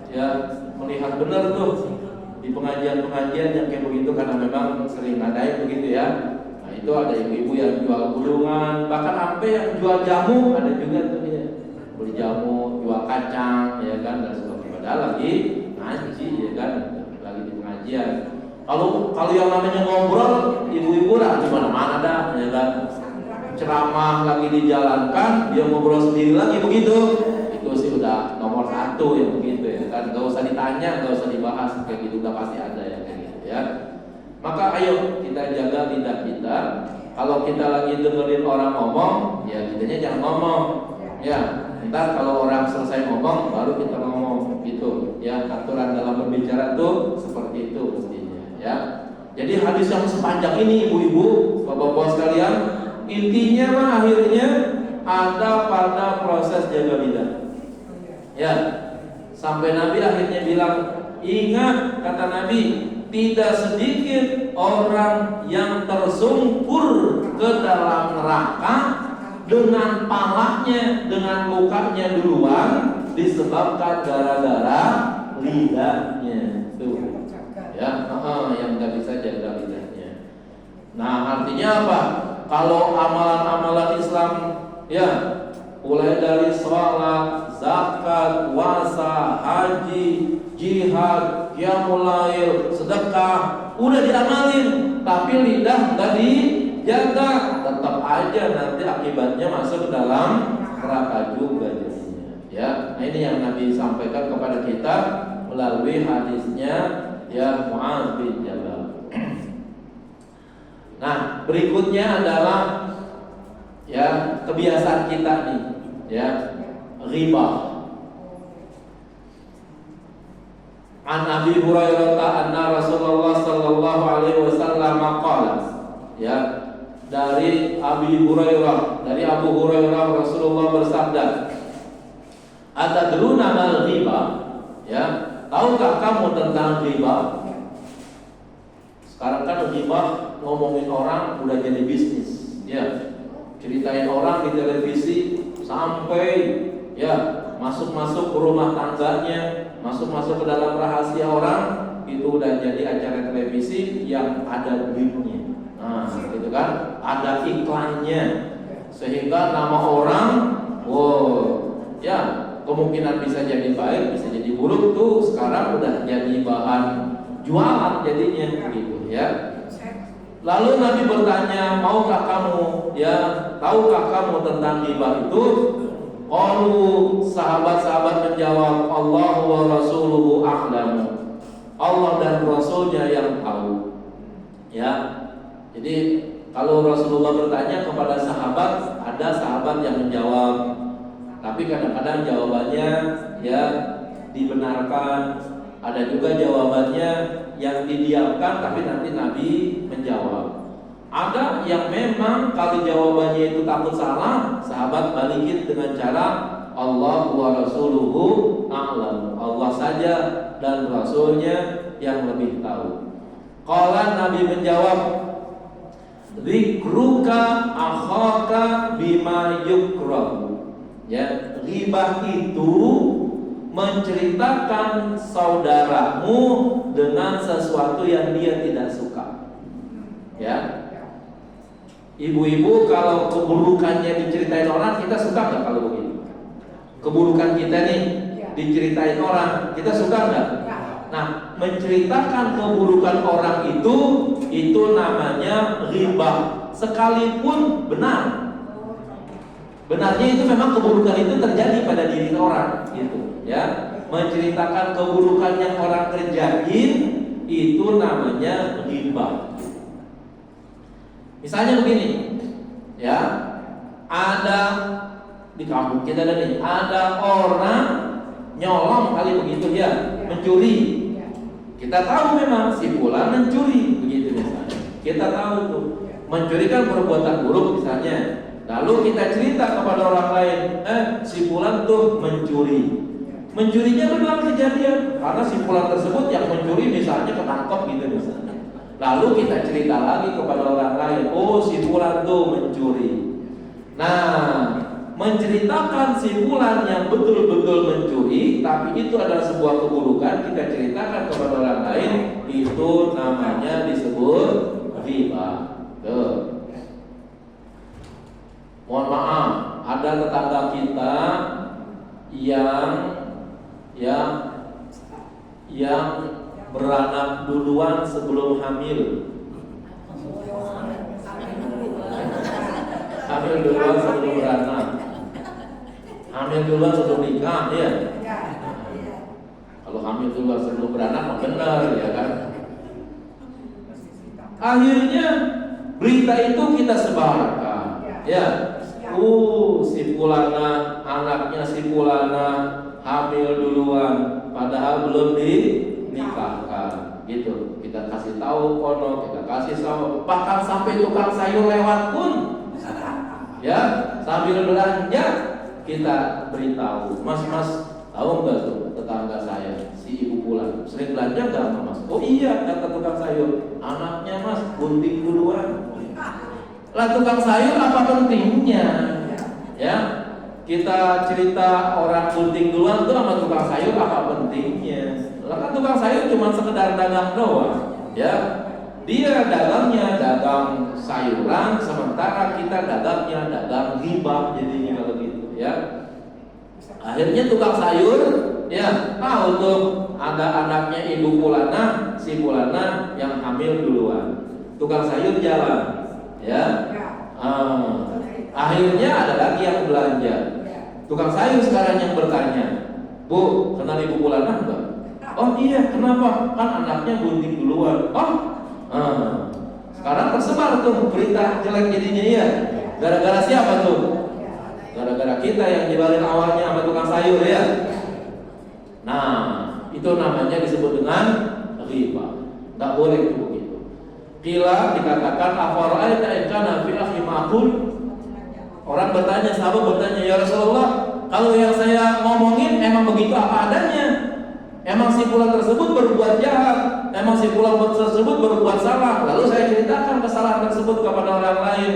ya melihat benar tuh di pengajian-pengajian yang kayak begitu, karena memang sering ngadain begitu, ya. Nah itu ada ibu-ibu yang jual kudungan, bahkan sampai yang jual jamu ada juga tuh, ya. Beli jamu, jual kacang, ya kan, dan sebagainya. Padahal lagi ngaji, ya kan, lagi di pengajian. Kalau yang namanya ngobrol, ibu-ibu lah di mana-mana dah, ya kan. Ceramah lagi dijalankan, dia ngobrol sendiri lagi begitu. Itu sih udah nomor satu yang begitu, ya kan. Gak usah ditanya, gak usah dibahas, kayak gitu udah pasti ada yang kayak gitu, ya. Maka ayo kita jaga lidah kita. Kalau kita lagi dengerin orang ngomong, ya kitanya jangan ngomong, ya. Ntar kalau orang selesai ngomong, baru kita ngomong, gitu, ya. Aturan dalam berbicara tuh seperti itu mestinya, ya. Jadi hadis yang sepanjang ini, ibu-ibu, bapak-bapak sekalian, intinya mah akhirnya ada pada proses jaga lidah, ya. Sampai Nabi akhirnya bilang, ingat, kata Nabi, tidak sedikit orang yang tersungkur ke dalam neraka dengan palanya, dengan mukanya duluan, disebabkan gara-gara lidahnya. Tuh, ya, yang nggak bisa jaga lidahnya. Nah, artinya apa? Kalau amalan-amalan Islam, ya, mulai dari sholat, zakat, puasa, haji, jihad, qiyamul lail, sedekah, udah diamalin, tapi lidah nggak dijaga, tetap aja nanti akibatnya masuk ke dalam neraka juga jadinya, ya. Nah ini yang Nabi sampaikan kepada kita melalui hadisnya, ya, Mu'adz bin Jabal. Nah berikutnya adalah, ya, kebiasaan kita nih, ya, riba. An Abi Hurairah anna Rasulullah sallallahu alaihi wasallam qala, ya, dari Abi Hurairah, dari Abu Hurairah, Rasulullah bersabda, atadruna mal riba, ya, tahukah kamu tentang riba? Sekarang kan riba ngomongin orang udah jadi bisnis, ya. Ceritain orang di televisi sampai, ya, masuk-masuk ke rumah tangganya, masuk-masuk ke dalam rahasia orang, itu udah jadi acara televisi yang ada duitnya. Nah, gitu kan, ada iklannya, sehingga nama orang, ya, kemungkinan bisa jadi baik, bisa jadi buruk tuh sekarang udah jadi bahan jualan jadinya, gitu, ya. Lalu Nabi bertanya, maukah kamu, ya, tahukah kamu tentang riba itu? Qalu, sahabat-sahabat menjawab, Allah wa rasuluhu a'lamu, Allah dan Rasulnya yang tahu, ya. Jadi kalau Rasulullah bertanya kepada sahabat, ada sahabat yang menjawab, tapi kadang-kadang jawabannya, ya, dibenarkan, ada juga jawabannya yang didiamkan tapi nanti Nabi menjawab. Ada yang memang kalau jawabannya itu takut salah, sahabat balikin dengan cara Allah wa rasuluhu a'lam. Allah saja dan Rasulnya yang lebih tahu. Qala Nabi menjawab, "Dzikruka akhaka bima yukrahu." Ya, ghibah itu menceritakan saudaramu dengan sesuatu yang dia tidak suka. Ya. Ibu-ibu kalau keburukannya diceritain orang, kita suka nggak kalau begitu? Keburukan kita nih diceritain orang, kita suka nggak? Nah, menceritakan keburukan orang itu namanya ghibah, sekalipun benar. Benarnya itu memang keburukan itu terjadi pada diri orang, gitu. Ya, menceritakan keburukan yang orang kerjain itu namanya ghibah. Misalnya begini, ya, ada di kampung kita ada orang nyolong kali begitu ya, mencuri. Kita tahu memang si fulan mencuri, begitu misalnya. Kita tahu tuh, mencuri kan perbuatan buruk misalnya. Lalu kita cerita kepada orang lain, si fulan tuh mencuri. Mencurinya benar kejadian, karena si fulan tersebut yang mencuri misalnya ketangkep gitu misalnya. Lalu kita cerita lagi kepada orang lain, oh si fulan tuh mencuri. Nah, menceritakan si fulan yang betul-betul mencuri, tapi itu adalah sebuah keburukan, kita ceritakan kepada orang lain, itu namanya disebut ghibah. Mohon maaf, ada tetangga kita yang beranak duluan sebelum hamil. Hamil duluan sebelum beranak. Hamil duluan sebelum nikah, ya. Kalau hamil duluan sebelum beranak, benar ya kan. Akhirnya berita itu kita sebarkan, ya. Si fulana, anaknya si fulana hamil duluan, padahal belum dinikahkan, gitu. Kita kasih tahu kono, kita kasih tahu, bahkan sampai tukang sayur lewat pun, ya, sambil belanja kita beritahu, mas tahu nggak tuh tetangga saya si ibu fulan sering belanja nggak mas? Oh iya, kata tukang sayur, anaknya mas bunting duluan. Lah tukang sayur apa pentingnya? Ya, kita cerita orang bunting duluan tuh sama tukang sayur apa pentingnya? Lah kan tukang sayur cuma sekedar dagang doang, ya. Dia dagangnya dagang sayuran, sementara kita dagangnya dagang ghibah, jadinya kalau gitu, ya. Akhirnya tukang sayur, ya, tahu tuh ada anaknya ibu fulana, si fulana yang hamil duluan. Tukang sayur jalan. Ya, akhirnya ada lagi yang belanja. Tukang sayur sekarang yang bertanya, Bu, kenal ibu fulana enggak? Oh iya, kenapa? Kan anaknya bunting duluan. Sekarang tersebar tuh berita jelek jadinya, ya. Gara-gara siapa tuh? Gara-gara kita yang nyebarin awalnya sama tukang sayur, ya. Nah, itu namanya disebut dengan ghibah. Enggak boleh itu begitu. Bila dikatakan afara'aita in kana fi akhi ma'qul. Orang bertanya, sahabat bertanya, ya Rasulullah, kalau yang saya ngomongin emang begitu apa adanya? Emang si fulan tersebut berbuat jahat, emang si fulan tersebut berbuat salah, lalu saya ceritakan kesalahan tersebut kepada orang lain.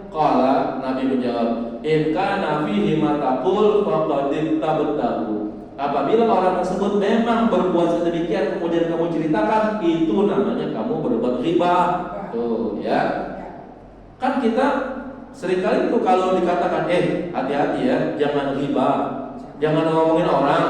Qala, Nabi menjawab, in kana fihi ma taqul faqad tabtahu. Apabila orang tersebut memang berbuat sedemikian kemudian kamu ceritakan, itu namanya kamu berbuat ghibah. Tuh, ya. Kan kita seringkali tuh kalau dikatakan, hati-hati ya, jangan ghibah, jangan ngomongin orang.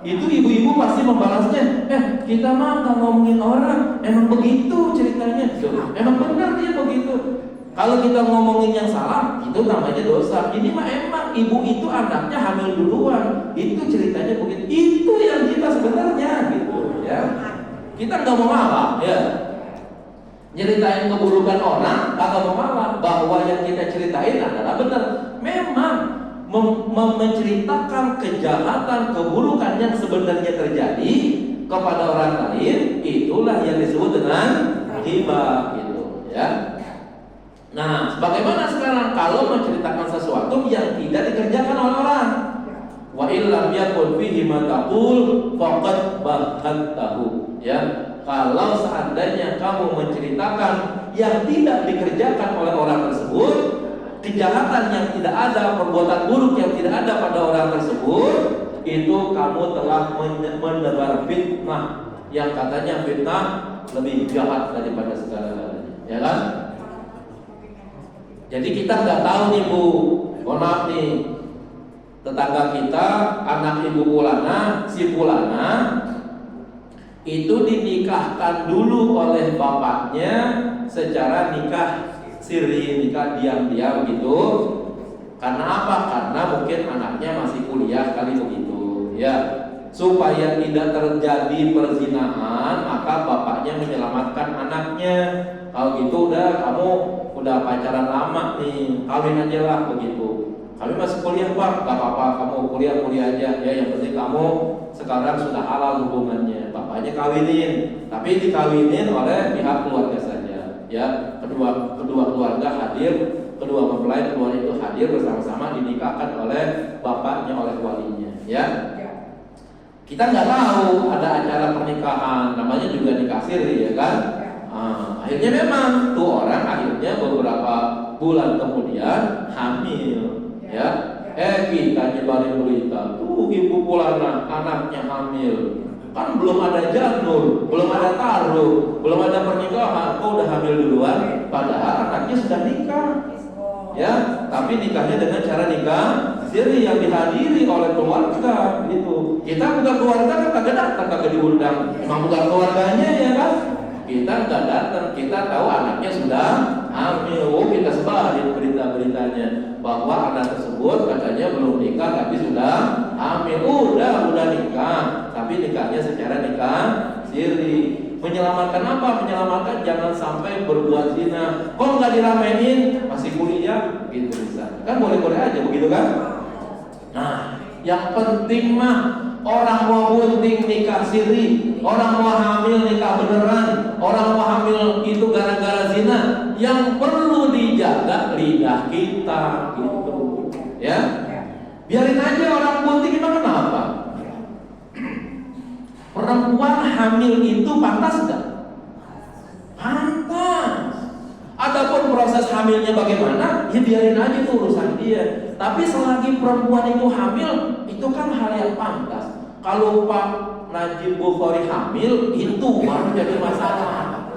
Itu ibu-ibu pasti membalasnya, kita mah nggak ngomongin orang, emang begitu ceritanya. Emang benar dia begitu. Kalau kita ngomongin yang salah, itu namanya dosa. Ini mah emang ibu itu anaknya hamil duluan, itu ceritanya begitu. Itu yang kita sebenarnya, gitu ya. Kita nggak mau malah, ya. Nyeritain keburukan orang, kagak mau malah. Bahwa yang kita ceritain adalah benar. Memang menceritakan kejahatan, keburukan yang sebenarnya terjadi, kepada orang lain, itulah yang disebut dengan ghibah gitu ya. Nah, bagaimana sekarang kalau menceritakan sesuatu yang tidak dikerjakan oleh orang? Wa illam yakun fihi ma taqul faqad bahattahu ya. Kalau seandainya kamu menceritakan yang tidak dikerjakan oleh orang tersebut, kejahatan yang tidak ada, perbuatan buruk yang tidak ada pada orang tersebut, itu kamu telah menebar fitnah yang katanya fitnah lebih jahat daripada segala-galanya, ya kan? Jadi kita nggak tahu nih Bu, mohon maaf nih, tetangga kita, anak ibu Pulana, si Pulana itu dinikahkan dulu oleh bapaknya secara nikah siri, nikah diam-diam gitu. Karena apa? Karena mungkin anaknya masih kuliah kali begitu, ya. Supaya tidak terjadi perzinahan, maka bapaknya menyelamatkan anaknya. Kalau gitu udah kamu udah pacaran lama nih, kawin aja lah begitu. Kami masih kuliah Pak, gak apa-apa, kamu kuliah aja ya. Yang penting kamu sekarang sudah halal hubungannya. Bapaknya kawinin, tapi dikawinin oleh pihak keluarga saja. Ya, kedua keluarga hadir, kedua mempelai keluarga itu hadir bersama-sama dinikahkan oleh bapaknya, oleh walinya. Ya, kita nggak tahu ada acara pernikahan, namanya juga nikah siri, ya kan? Akhirnya memang tuh orang akhirnya beberapa bulan kemudian hamil. Ya, kita nyebarin berita tuh ibu Pulana anaknya hamil, kan belum ada janur, belum ada taruh, belum ada pernikahan, kok udah hamil duluan, padahal anaknya sudah nikah, ya, tapi nikahnya dengan cara nikah siri yang dihadiri oleh keluarga gitu. Kita bukan keluarga kan kagak datang, kagak diundang, emang bukan keluarganya ya kan? Kita nggak datang, kita tahu anaknya sudah hamil, kita sebarin berita-beritanya bahwa anak tersebut katanya belum nikah tapi sudah hamil. Udah nikah, tapi nikahnya secara nikah siri. Menyelamatkan apa? Menyelamatkan jangan sampai berbuat zina. Kok nggak diramein? Masih kuliah, gitu bisa. Kan boleh-boleh aja begitu kan? Nah, yang penting mah orang mau bunting nikah siri, orang mau hamil nikah beneran, orang mau hamil itu gara-gara zina. Yang perlu dijaga lidah kita, gitu, ya. Biarin aja orang bunting, emang kenapa? Perempuan hamil itu pantas nggak? Pantas. Adapun proses hamilnya bagaimana, ya biarin aja itu urusan dia. Tapi selagi perempuan itu hamil, itu kan hal yang pantas. Kalau Pak Najib Bukhari hamil, itu baru jadi masalah.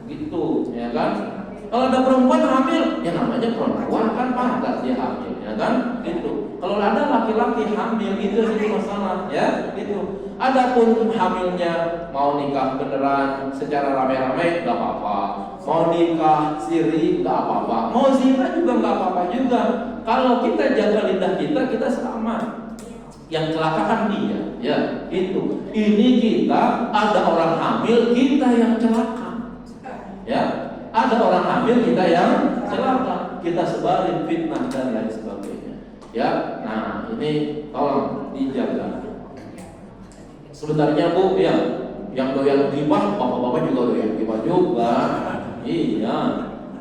Gitu, ya kan? Kalau ada perempuan hamil, ya namanya perempuan kan pantas dia hamil, ya kan? Gitu. Kalau ada laki-laki hamil, itu jadi masalah, ya? Gitu. Adapun hamilnya mau nikah beneran secara rame-rame, nggak apa-apa. Mau nikah siri, nggak apa-apa. Mau zina juga nggak apa-apa juga. Kalau kita jaga lidah kita selamat. Yang celaka kan dia, ya itu. Ini kita ada orang hamil, kita yang celaka, ya. Ada orang hamil, kita yang celaka. Kita sebarin fitnah dan lain sebagainya, ya. Nah ini tolong dijaga. Sebenarnya Bu, ya, yang doyan ghibah, bapak-bapak juga doyan ghibah juga. Iya,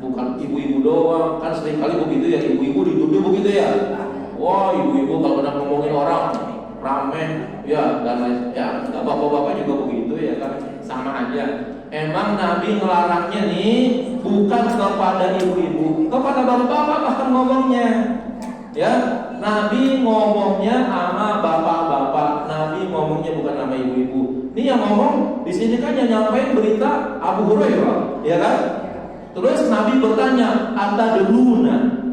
bukan ibu-ibu doang. Kan seringkali begitu ya, ibu-ibu dituduh begitu ya. Wah, ibu-ibu kalau udah ngomongin orang rame, ya dan lain. Ya, bapak-bapak juga begitu ya kan, sama aja. Emang Nabi ngelarangnya nih bukan kepada ibu-ibu, kepada bapak-bapak bahkan ngomongnya. Ya, Nabi ngomongnya sama bapak-bapak, Nabi ngomongnya bukan sama ibu-ibu. Ini yang ngomong di sini kan yang nyampein berita Abu Hurairah, ya kan? Terus Nabi bertanya,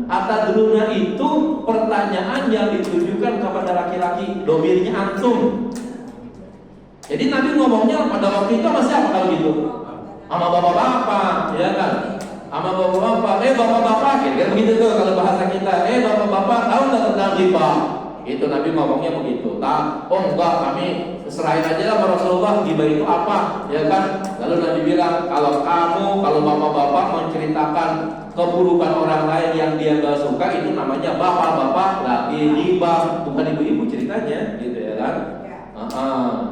atadruna itu pertanyaan yang ditujukan kepada laki-laki, domirnya antum. Jadi Nabi ngomongnya pada waktu itu masih apa kalau gitu? Sama bapak-bapak, ya kan? Sama bapak-bapak, bapak-bapak, kira-kira begitu tuh kalau bahasa kita. Bapak-bapak, tahu nggak tentang ghibah? Itu Nabi ngomongnya begitu. Oh enggak, kami serahin aja lah sama Rasulullah, ghibah itu apa, ya kan? Lalu Nabi bilang, kalau bapak-bapak menceritakan keburukan orang lain yang dia nggak suka, itu namanya bapak-bapak lagi ghibah, bukan ibu-ibu ceritanya, gitu ya kan?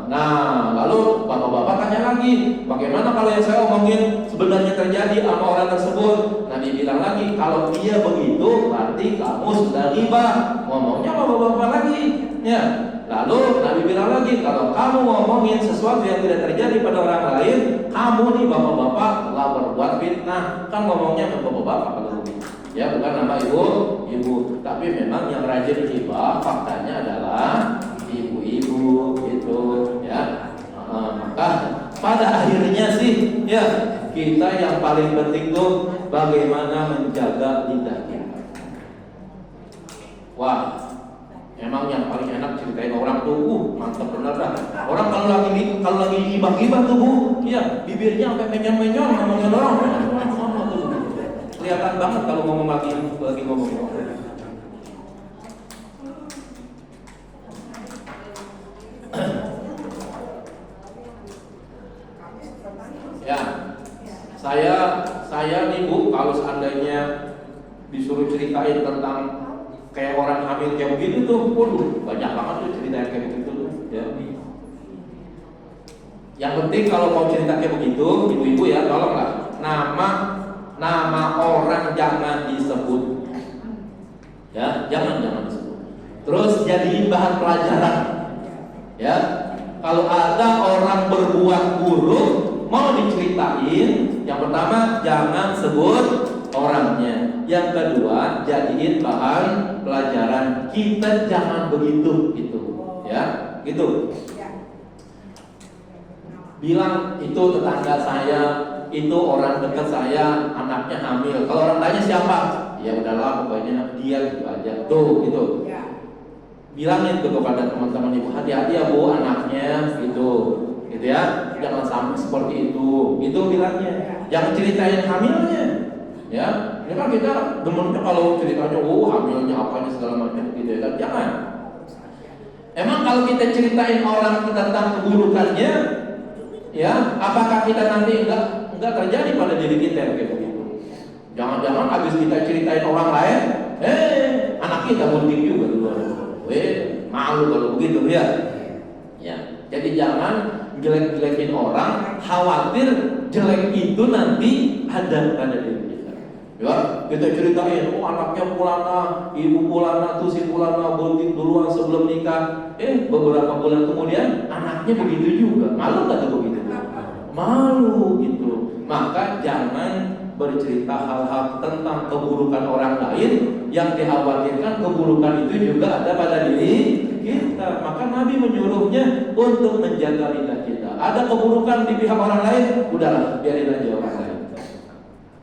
Nah, lalu bapak-bapak tanya lagi, bagaimana kalau yang saya omongin sebenarnya terjadi sama orang tersebut? Nabi bilang lagi, kalau dia begitu, berarti kamu sudah ghibah. Ngomongnya bapak-bapak lagi, ya. Lalu Nabi bilang lagi, kalau kamu ngomongin sesuatu yang tidak terjadi pada orang lain, kamu nih bapak-bapak telah berbuat fitnah. Kan ngomongnya ke bapak-bapak kalau begitu. Ya, bukan nama ibu. Tapi memang yang rajin ghibah faktanya adalah ibu-ibu gitu, ya. Maka pada akhirnya sih, ya, kita yang paling penting tuh bagaimana menjaga lidah kita. Wah, emang yang paling enak ceritain orang tuh, mantap bener dah. Orang kalau lagi gibah-gibah tuh bu, ya bibirnya sampai menyon-menyon ngomongin orang. Kelihatan banget kalau ngomong lagi ngomong. Ya, saya nih bu, kalau seandainya disuruh ceritain tentang kayak orang hamil kayak begitu tuh, waduh, banyak banget tuh cerita kayak begitu tuh, ya. Yang penting kalau mau cerita kayak begitu, ibu-ibu ya, tolonglah nama orang jangan disebut, ya, jangan disebut. Terus jadiin bahan pelajaran, ya. Kalau ada orang berbuat buruk mau diceritain, yang pertama jangan sebut orangnya. Yang kedua, jadiin bahan pelajaran. Kita jangan begitu, gitu, ya, gitu. Bilang itu tetangga saya, itu orang dekat saya, anaknya hamil. Kalau orang tanya siapa, ya udahlah, pokoknya dia gitu aja, tuh, gitu. Bilangin tuh kepada teman-teman ibu, hati-hati ya bu, anaknya, gitu ya. Jangan sampai seperti itu, bilangnya. Jangan ceritain hamilnya. Ya, ini kan kita demennya kalau ceritanya, hamilnya apanya segala macam gitu ya kan, jangan. Emang kalau kita ceritain orang tentang keburukannya, ya, apakah kita nanti enggak terjadi pada diri kita kayak begitu? Jangan-jangan habis kita ceritain orang lain, anak kita bunting juga dulu. Malu kalau begitu ya. Ya, jadi jangan jelek-jelekin orang, khawatir jelek itu nanti ada pada diri kita. Ya, kita ceritain, anaknya pulana, ibu pulana, tuh si pulana bunting duluan sebelum nikah. Beberapa bulan kemudian anaknya begitu juga. Malu nggak tuh begitu? Malu gitu. Maka jangan bercerita hal-hal tentang keburukan orang lain yang dikhawatirkan keburukan itu juga ada pada diri kita. Maka Nabi menyuruhnya untuk menjaga lidah kita. Ada keburukan di pihak orang lain, udahlah biarin aja orang lain.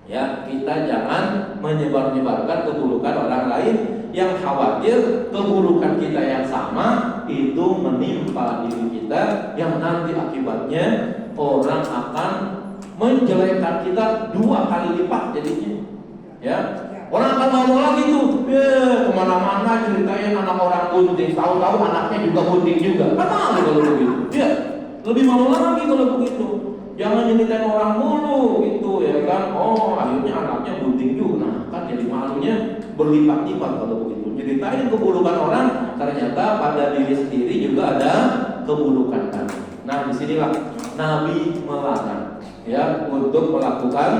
Ya, kita jangan menyebar-nyebarkan keburukan orang lain yang khawatir keburukan kita yang sama itu menimpa diri kita, yang nanti akibatnya orang akan menjelekkan kita 2 kali lipat jadinya. Ya, orang akan ngomong lagi tuh, kemana-mana ceritain anak orang bunting, tahu-tahu anaknya juga bunting juga. Kan malu kalau begitu. Ya, lebih malu lagi kalau begitu. Jangan ceritain orang mulu gitu ya kan. Akhirnya anaknya bunting juga. Nah, kan jadi malunya berlipat-lipat kalau begitu. Ceritain keburukan orang, ternyata pada diri sendiri juga ada keburukan kan. Nah, disinilah Nabi melarang ya untuk melakukan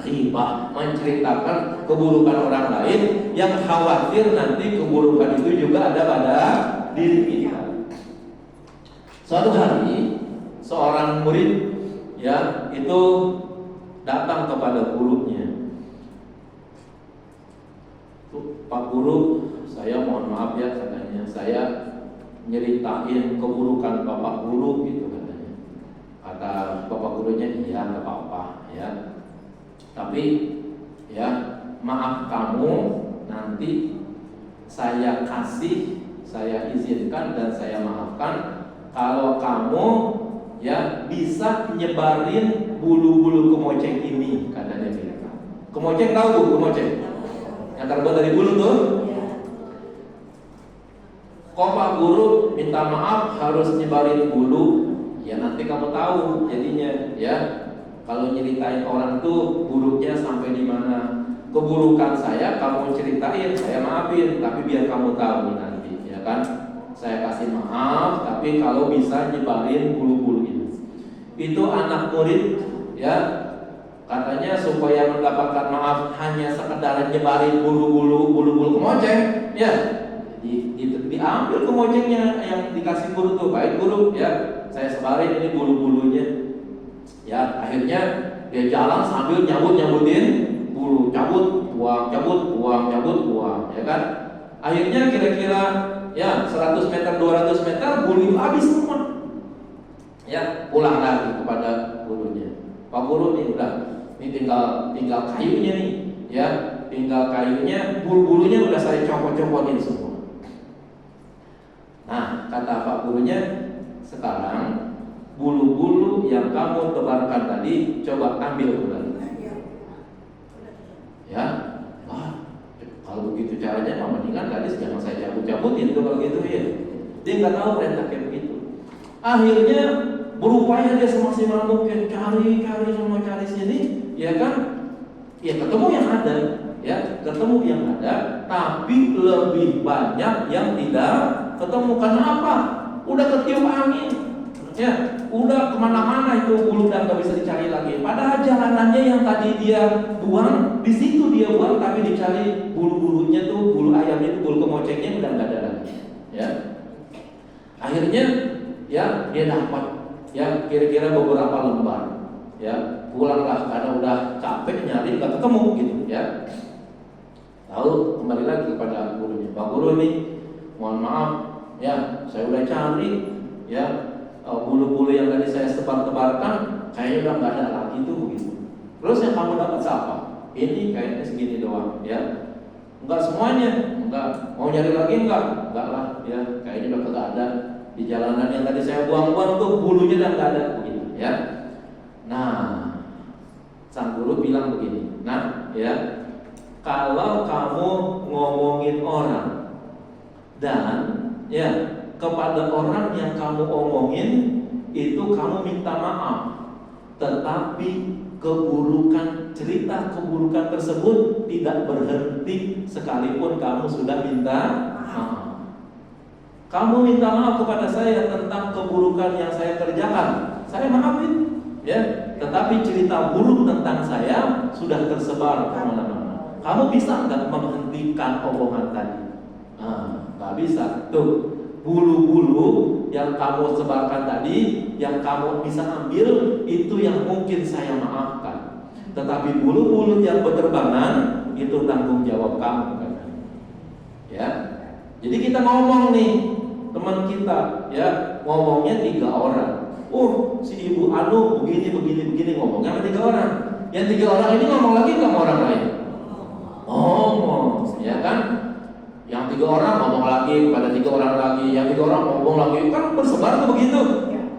ghibah, menceritakan keburukan orang lain yang khawatir nanti keburukan itu juga ada pada diri kita. Suatu hari seorang murid ya itu datang kepada gurunya. Pak guru, saya mohon maaf ya katanya, saya nyeritain keburukan bapak guru gitu katanya. Kata bapak gurunya, iya nggak apa-apa ya. Tapi ya maaf kamu, nanti saya izinkan dan saya maafkan kalau kamu ya bisa nyebarin bulu-bulu kemoceng ini, katanya gitu. Kemoceng tahu bu, kemoceng yang terbuat dari bulu tuh. Kok Pak Guru minta maaf harus nyebarin bulu? Ya nanti kamu tahu jadinya ya. Kalau nyeritain orang tuh buruknya sampai di mana. Keburukan saya kamu ceritain, saya maafin, tapi biar kamu tahu nanti ya kan. saya kasih maaf, tapi kalau bisa nyebarin bulu-bulu ini. Itu anak murid ya, katanya supaya mendapatkan maaf hanya sekedar nyebarin bulu-bulu kemoceng ya. Diambil kemocengnya yang dikasih guru tuh, baik guru ya, saya sebarin ini bulu-bulunya ya. Akhirnya dia jalan sambil nyabutin bulu, cabut buang ya kan. Akhirnya kira-kira ya 100 meter 200 meter bulu itu habis semua ya. Pulang lagi kepada gurunya, Pak Guru nih udah, ini tinggal kayunya nih ya, tinggal kayunya, bulu-bulunya udah saya copot-copotin semua. Nah, kata Pak Gurunya, sekarang bulu-bulu yang kamu tebarkan tadi coba ambil kembali ya. Wah, kalau begitu caranya mendingan tadi jangan saya cabut-cabutin tuh kalau gitu ya. Dia nggak tahu perintah kayak begitu. Akhirnya berupaya dia semaksimal mungkin cari sini ya kan. Ya ketemu yang ada ya, ketemu yang ada, tapi lebih banyak yang tidak ketemu. Karena apa? Udah ketiup angin ya, udah kemana-mana itu bulu dan gak bisa dicari lagi. Padahal jalanannya yang tadi dia buang, di situ dia buang, tapi dicari bulu-bulunya tuh, bulu ayamnya itu, bulu kemocengnya udah nggak ada lagi. Ya, akhirnya ya dia dapat ya kira-kira beberapa lembar. Ya, pulanglah karena udah capek nyari nggak ketemu gitu ya. Lalu kembali lagi kepada gurunya, Pak Guru ini, mohon maaf ya, saya udah cari ya. Bulu-bulu yang tadi saya tebar-tebarkan kayaknya udah nggak ada lagi tuh begitu. Terus yang kamu dapat siapa? Ini kayaknya segini doang ya. Enggak semuanya, enggak. Mau nyari lagi enggak lah ya. Kayaknya udah kagak ada. Di jalanan yang tadi saya buang-buang tuh bulunya udah nggak ada begitu ya. Nah, sang guru bilang begini, nah ya, kalau kamu ngomongin orang dan ya kepada orang yang kamu omongin itu kamu minta maaf, tetapi cerita keburukan tersebut tidak berhenti sekalipun kamu sudah minta maaf. Kamu minta maaf kepada saya tentang keburukan yang saya kerjakan, saya maafin ya, tetapi cerita buruk tentang saya sudah tersebar kemana-mana. Kamu bisa nggak menghentikan omongan tadi? Nggak bisa tuh. Bulu-bulu yang kamu sebarkan tadi, yang kamu bisa ambil, itu yang mungkin saya maafkan. Tetapi bulu-bulu yang berterbangan, itu tanggung jawab kamu. Ya, jadi kita ngomong nih, teman kita, ya ngomongnya 3 orang. Oh, si Ibu Anu begini ngomongnya sama 3 orang. Yang 3 orang ini ngomong lagi nggak sama orang lain? Ngomong, ya kan? Yang 3 orang ngomong lagi kepada 3 orang lagi, yang 3 orang ngomong lagi, kan bersebar tuh begitu.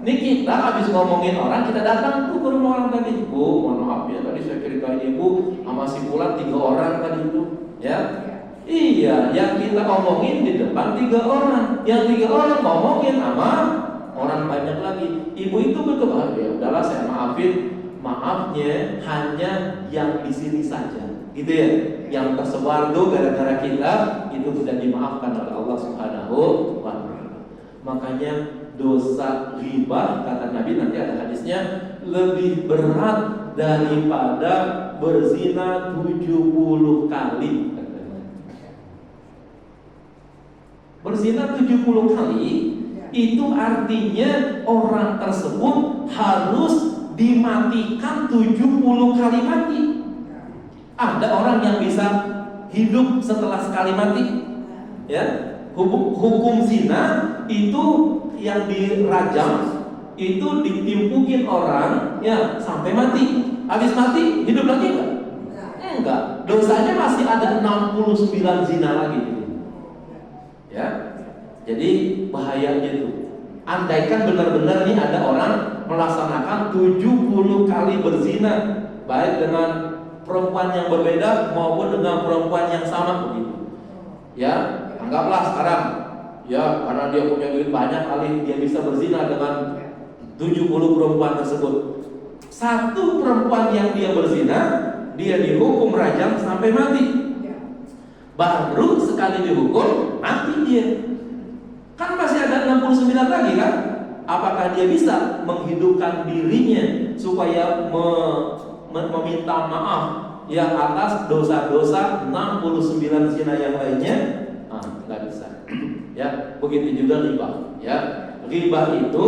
Ini kita habis ngomongin orang, kita datang tuh ke rumah orang tadi. Bu, mohon maaf ya, tadi saya ceritain ibu sama si Fulan 3 orang tadi itu, ya. Iya, yang kita ngomongin di depan 3 orang, yang 3 orang ngomongin sama orang banyak lagi. Ibu itu betul, ya udahlah saya maafin, maafnya hanya yang di sini saja. Gitu ya, yang tersebar tuh gara-gara kita itu sudah dimaafkan oleh Allah Subhanahu wa Ta'ala. Makanya dosa ghibah, kata Nabi, nanti ada hadisnya, lebih berat daripada berzina 70 kali. Berzina 70 kali itu artinya orang tersebut harus dimatikan 70 kali mati. Ada orang yang bisa hidup setelah sekali mati. Ya, hukum zina itu yang dirajam itu ditimpukin orang ya sampai mati. Habis mati hidup lagi enggak? Enggak. Dosanya masih ada 69 zina lagi. Ya. Jadi bahayanya itu. Andaikan benar-benar nih ada orang melaksanakan 70 kali berzina, baik dengan perempuan yang berbeda maupun dengan perempuan yang sama begitu. Ya, anggaplah sekarang ya karena dia punya duit banyak kali dia bisa berzina dengan 70 perempuan tersebut. Satu perempuan yang dia berzina, dia dihukum rajam sampai mati. Baru sekali dihukum mati dia. Kan masih ada 69 lagi kan? Apakah dia bisa menghidupkan dirinya supaya meminta maaf yang atas dosa-dosa 69 zina yang lainnya? Nggak bisa. Ya, begitu juga riba. Ya, riba itu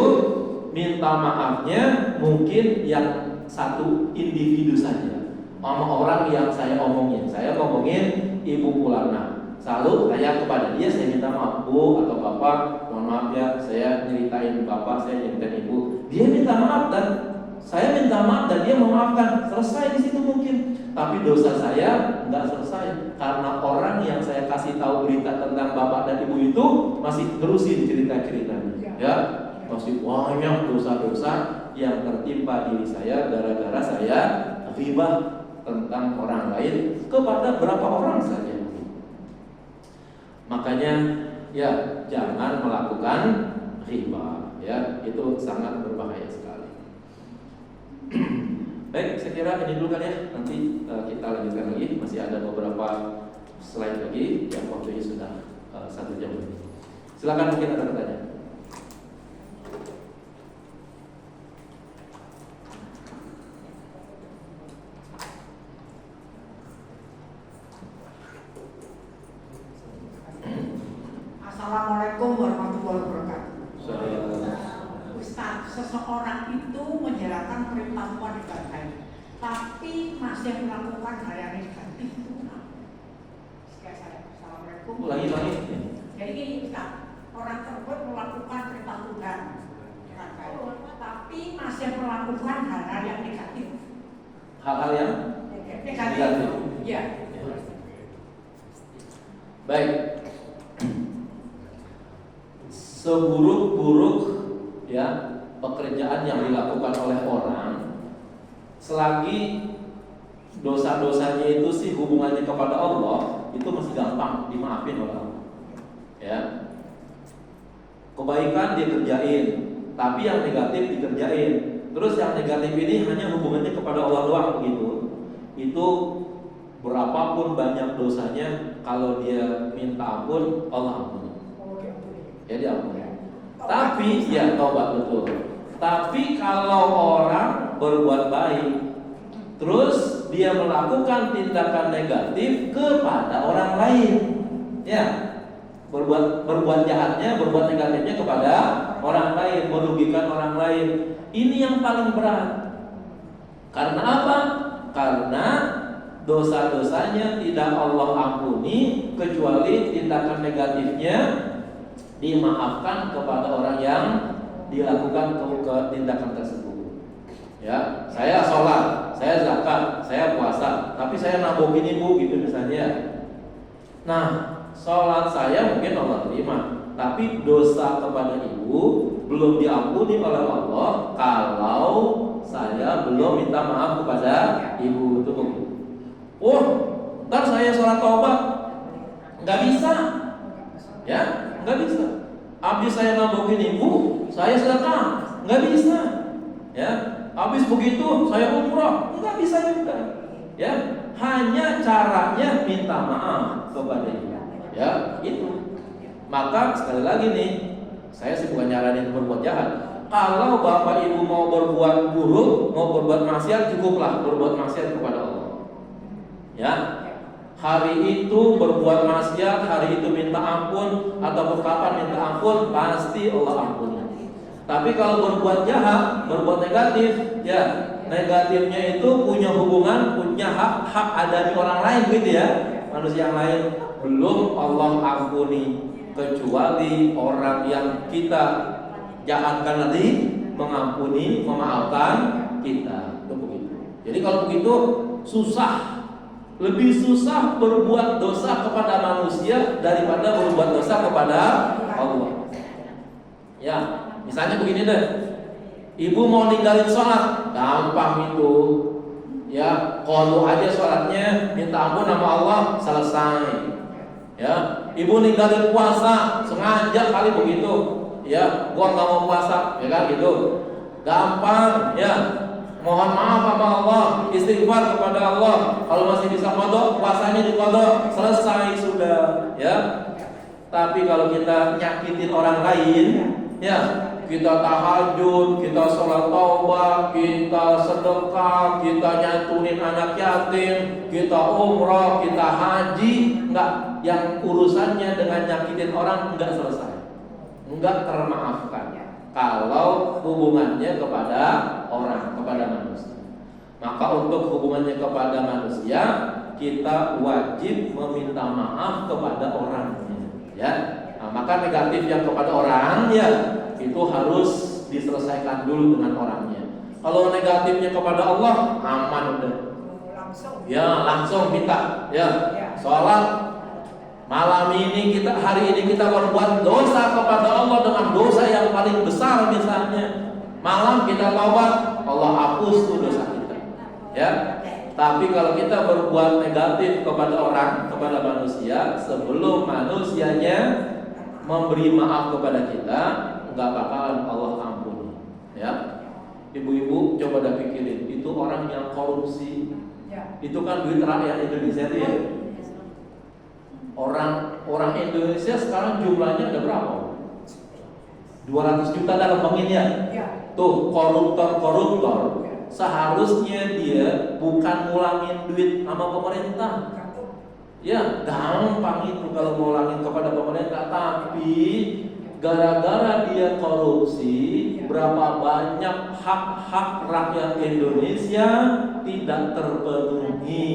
minta maafnya mungkin yang satu individu saja, sama orang yang saya omongin. Saya ngomongin Ibu Pulana. Selalu saya kepada dia, saya minta maaf, Bu atau Bapak, mohon maaf ya, saya nyeritain Bapak, saya nyeritain Ibu. Dia minta maaf dan saya minta maaf dan dia memaafkan. Selesai di situ mungkin. Tapi dosa saya nggak selesai karena orang yang saya kasih tahu berita tentang Bapak dan Ibu itu masih terusin cerita-ceritanya. Ya, masih banyak dosa-dosa yang tertimpa diri saya gara-gara saya ghibah tentang orang lain kepada berapa orang saja. Makanya ya jangan melakukan riba, ya itu sangat berbahaya sekali. Baik, saya kira ini dulu kan ya. Nanti kita lanjutkan lagi, masih ada beberapa slide lagi yang waktunya sudah 1 jam. Silakan, mungkin ada pertanyaan. Assalamualaikum warahmatullahi wabarakatuh. Ustaz, seseorang itu menjalankan perintah Tuhan dengan baik, tapi masih melakukan hal yang negatif itu. Assalamualaikum. Lagi. Jadi ini Ustaz, orang tersebut melakukan perintah Tuhan dengan baik, tapi masih melakukan hal-hal yang negatif. Hal-hal yang negatif. Ya. Baik. Seburuk-buruk ya pekerjaan yang dilakukan oleh orang, selagi dosa-dosanya itu sih hubungannya kepada Allah, itu masih gampang dimaafin oleh Allah. Ya, kebaikan dia kerjain, tapi yang negatif dikerjain. Terus yang negatif ini hanya hubungannya kepada Allah doang begitu. Itu berapapun banyak dosanya, kalau dia minta ampun, Allah ampuni. Ya diampuni. Tapi ya taubat betul. Tapi kalau orang berbuat baik, terus dia melakukan tindakan negatif kepada orang lain, ya berbuat jahatnya, berbuat negatifnya kepada orang lain, merugikan orang lain. Ini yang paling berat. Karena apa? Karena dosa-dosanya tidak Allah ampuni kecuali tindakan negatifnya dimaafkan kepada orang yang dilakukan ke tindakan tersebut. Ya, saya sholat, saya zakat, saya puasa, tapi saya nabokin ibu gitu misalnya. Nah, sholat saya mungkin Allah terima, tapi dosa kepada ibu belum diampuni oleh Allah kalau saya belum minta maaf kepada ibu itu. Oh, ntar saya sholat taubat, nggak bisa, ya. Nggak bisa. Habis saya nabokin ibu, saya sedekah, nggak bisa. Ya, habis begitu saya umrah, nggak bisa juga. Ya, hanya caranya minta maaf kepada ibu. Ya, itu. Maka sekali lagi nih, saya sih bukan nyaranin berbuat jahat. Kalau bapak ibu mau berbuat buruk, mau berbuat maksiat, cukuplah berbuat maksiat kepada Allah. Ya. Hari itu berbuat maksiat, hari itu minta ampun, atau kapan minta ampun, pasti Allah ampuni. Tapi kalau berbuat jahat, berbuat negatif, ya negatifnya itu punya hubungan, punya hak ada di orang lain gitu ya, manusia yang lain, belum Allah ampuni, kecuali orang yang kita jahatkan tadi mengampuni, memaafkan kita. Itu begitu. Jadi kalau begitu susah. Lebih susah berbuat dosa kepada manusia daripada berbuat dosa kepada Allah. Ya, misalnya begini deh. Ibu mau ninggalin sholat, gampang itu. Ya, kalau aja sholatnya, minta ampun sama Allah, selesai. Ya, ibu ninggalin puasa, sengaja kali begitu. Ya, gua nggak mau puasa, ya kan gitu. Gampang, ya. Mohon maaf sama Allah, istighfar kepada Allah. Kalau masih bisa qadha, puasanya diqadha, selesai sudah, ya. Tapi kalau kita nyakitin orang lain, ya, kita tahajud, kita sholat taubat, kita sedekah, kita nyantunin anak yatim, kita umrah, kita haji, enggak, yang urusannya dengan nyakitin orang enggak selesai, enggak termaafkan kalau hubungannya kepada orang, kepada manusia. Maka untuk hubungannya kepada manusia, kita wajib meminta maaf kepada orangnya, ya. Nah, maka negatif yang kepada orang, ya, itu harus diselesaikan dulu dengan orangnya. Kalau negatifnya kepada Allah, aman udah. Ya, langsung minta, ya. Sholat malam ini kita, hari ini kita berbuat dosa kepada Allah dengan dosa yang paling besar misalnya. Malam kita taubat, Allah hapus tuh dosa kita. Ya. Tapi kalau kita berbuat negatif kepada orang, kepada manusia, sebelum manusianya memberi maaf kepada kita, nggak bakalan Allah ampuni. Ya, ibu-ibu coba dah pikirin, itu orang yang korupsi, itu kan duit rakyat Indonesia ya. Orang Indonesia sekarang jumlahnya ada berapa? 200 juta dalam banginnya. Tuh koruptor. Seharusnya dia bukan ngulangin duit sama pemerintah. Ya, gampang itu kalau ngulangin kepada pemerintah. Tapi gara-gara dia korupsi, berapa banyak hak-hak rakyat Indonesia tidak terpenuhi.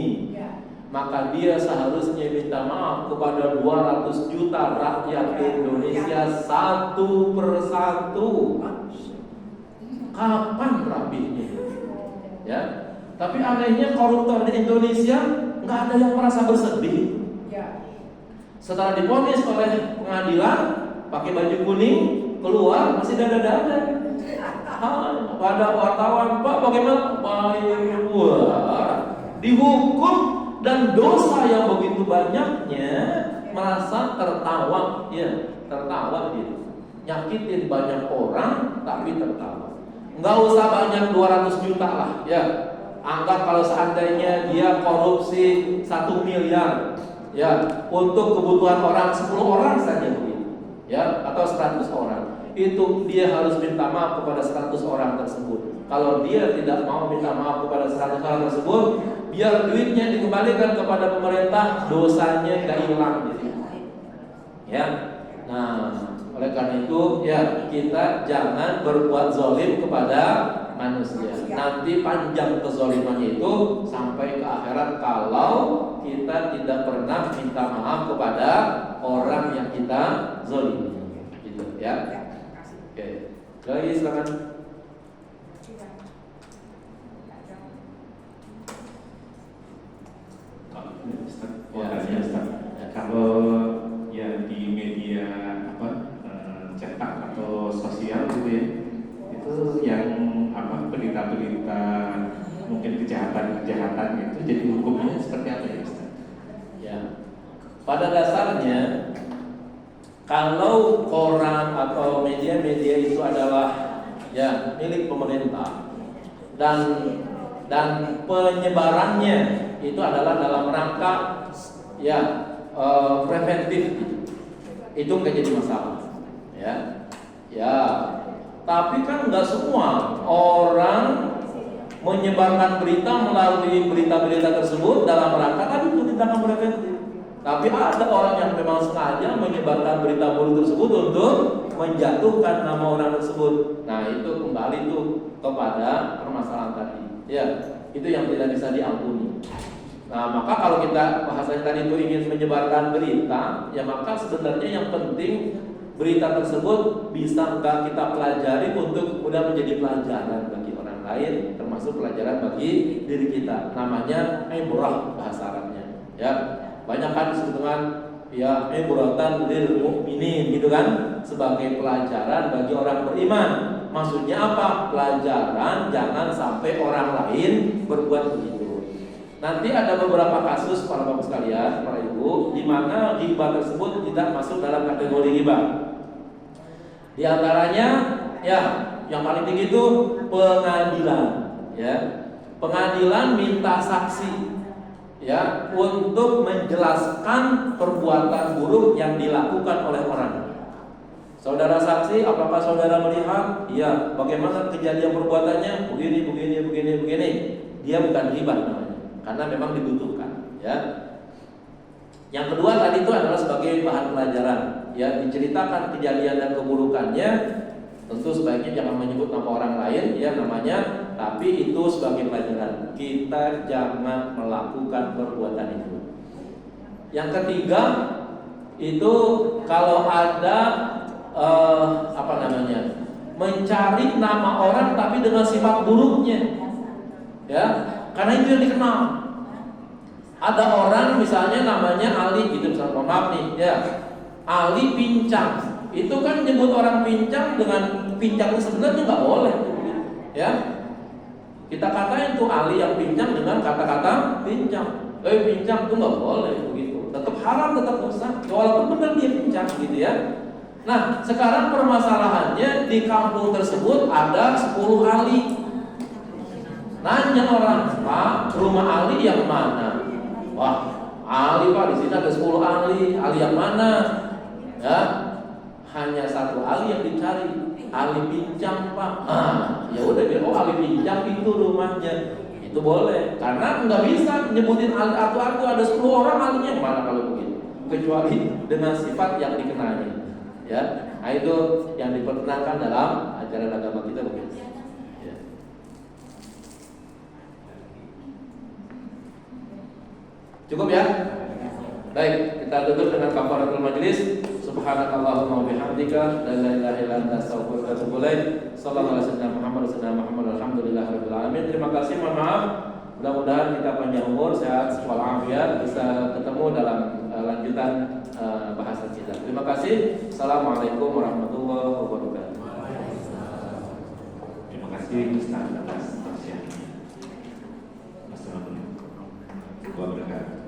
Maka dia seharusnya minta maaf kepada 200 juta rakyat Indonesia satu persatu. Kapan rapinya? Ya, tapi anehnya koruptor di Indonesia nggak ada yang merasa bersedih. Setelah divonis oleh pengadilan, pakai baju kuning, keluar masih dada-dada. Pada wartawan, Pak, bagaimana? Baik, wah, dihukum dan dosa yang begitu banyaknya merasa tertawa, ya, tertawa gitu. Nyakitin banyak orang tapi tertawa. Nggak usah banyak 200 juta lah, ya. Anggap kalau seandainya dia korupsi 1 miliar, ya, untuk kebutuhan orang 10 orang saja begitu, ya, atau 100 orang. Itu dia harus minta maaf kepada 100 orang tersebut. Kalau dia tidak mau minta maaf kepada 100 orang tersebut, biar duitnya dikembalikan kepada pemerintah, dosanya nggak hilang gitu. Ya. Nah, oleh karena itu, ya, kita jangan berbuat zalim kepada manusia. Nanti panjang kezalimannya itu sampai ke akhirat kalau kita tidak pernah minta maaf kepada orang yang kita zalimi. Gitu, ya. Oke. Lagi silakan. Kalau ya di media cetak atau sosial gitu ya, itu yang berita-berita mungkin kejahatan itu jadi hukumnya seperti apa ya, Ustaz? Ya, pada dasarnya kalau koran atau media-media itu adalah, ya, milik pemerintah dan penyebarannya itu adalah dalam rangka, ya, preventif, itu nggak jadi masalah, ya. Tapi kan nggak semua orang menyebarkan berita melalui berita-berita tersebut dalam rangka tadi itu tindakan preventif. Tapi ada orang yang memang sengaja menyebarkan berita buruk tersebut untuk menjatuhkan nama orang tersebut. Nah, itu kembali tuh kepada permasalahan tadi. Ya, itu yang tidak bisa diampuni. Nah, maka kalau kita bahasanya tadi itu ingin menyebarkan berita, ya maka sebenarnya yang penting berita tersebut bisa nggak kita pelajari untuk kemudian menjadi pelajaran bagi orang lain, termasuk pelajaran bagi diri kita. Namanya ibrah bahasa Arabnya. Ya, banyak kan disebut dengan, ya, ibratan lil mu'minin gitu kan, sebagai pelajaran bagi orang beriman. Maksudnya apa? Pelajaran jangan sampai orang lain berbuat begitu. Nanti ada beberapa kasus para bapak sekalian, para ibu, di mana ghibah tersebut tidak masuk dalam kategori ghibah. Di antaranya, ya, yang paling tinggi itu pengadilan, ya. Pengadilan minta saksi, ya untuk menjelaskan perbuatan buruk yang dilakukan oleh orang. Saudara saksi, apakah saudara melihat? Iya. Bagaimana kejadian perbuatannya? Begini. Dia bukan ghibah namanya, karena memang dibutuhkan. Ya. Yang kedua tadi itu adalah sebagai bahan pelajaran. Ya, diceritakan kejadian dan keburukannya. Tentu sebaiknya jangan menyebut nama orang lain, ya namanya. Tapi itu sebagai pelajaran. Kita jangan melakukan perbuatan itu. Yang ketiga itu kalau ada mencari nama orang tapi dengan sifat buruknya, ya, karena itu yang dikenal. Ada orang misalnya namanya Ali gitu, misalnya maaf nih, ya, Ali pincang. Itu kan nyebut orang pincang dengan pincang sebenarnya nggak boleh, ya. Kita katain tuh Ali yang pincang dengan kata-kata pincang. Pincang tuh nggak boleh begitu. Tetap haram, tetap dosa. Walaupun benar dia pincang gitu ya. Nah, sekarang permasalahannya di kampung tersebut ada 10 Ali. Nanya orang, Pak, rumah Ali yang mana? Wah, Ali Pak, di sini ada 10 Ali. Ali yang mana? Ya, hanya satu Ali yang dicari. Ali pincang Pak. Ya udah dia, Ali pincang itu rumahnya. Itu boleh, karena nggak bisa nyebutin Ali atu-atu ada 10 orang alinya yang mana kalau begitu, kecuali dengan sifat yang dikenali. Ya, nah itu yang diperkenalkan dalam ajaran agama kita begitu. Ya. Cukup ya? Baik, kita tutup dengan kafaratul majlis. Subhanakallahumma wa bihamdika la ilaha illa anta astaghfiruka wa atubu ilaik. Sallallahu alaihi wasallam Muhammad alhamdulillahirabbil alamin. Terima kasih, mohon maaf. Mudah-mudahan kita panjang umur, sehat, walafiat, bisa ketemu dalam lanjutan bahasan kita. Terima kasih. Assalamualaikum warahmatullahi wabarakatuh. Terima kasih Ustaz atas persiapannya. Assalamualaikum warahmatullahi wabarakatuh.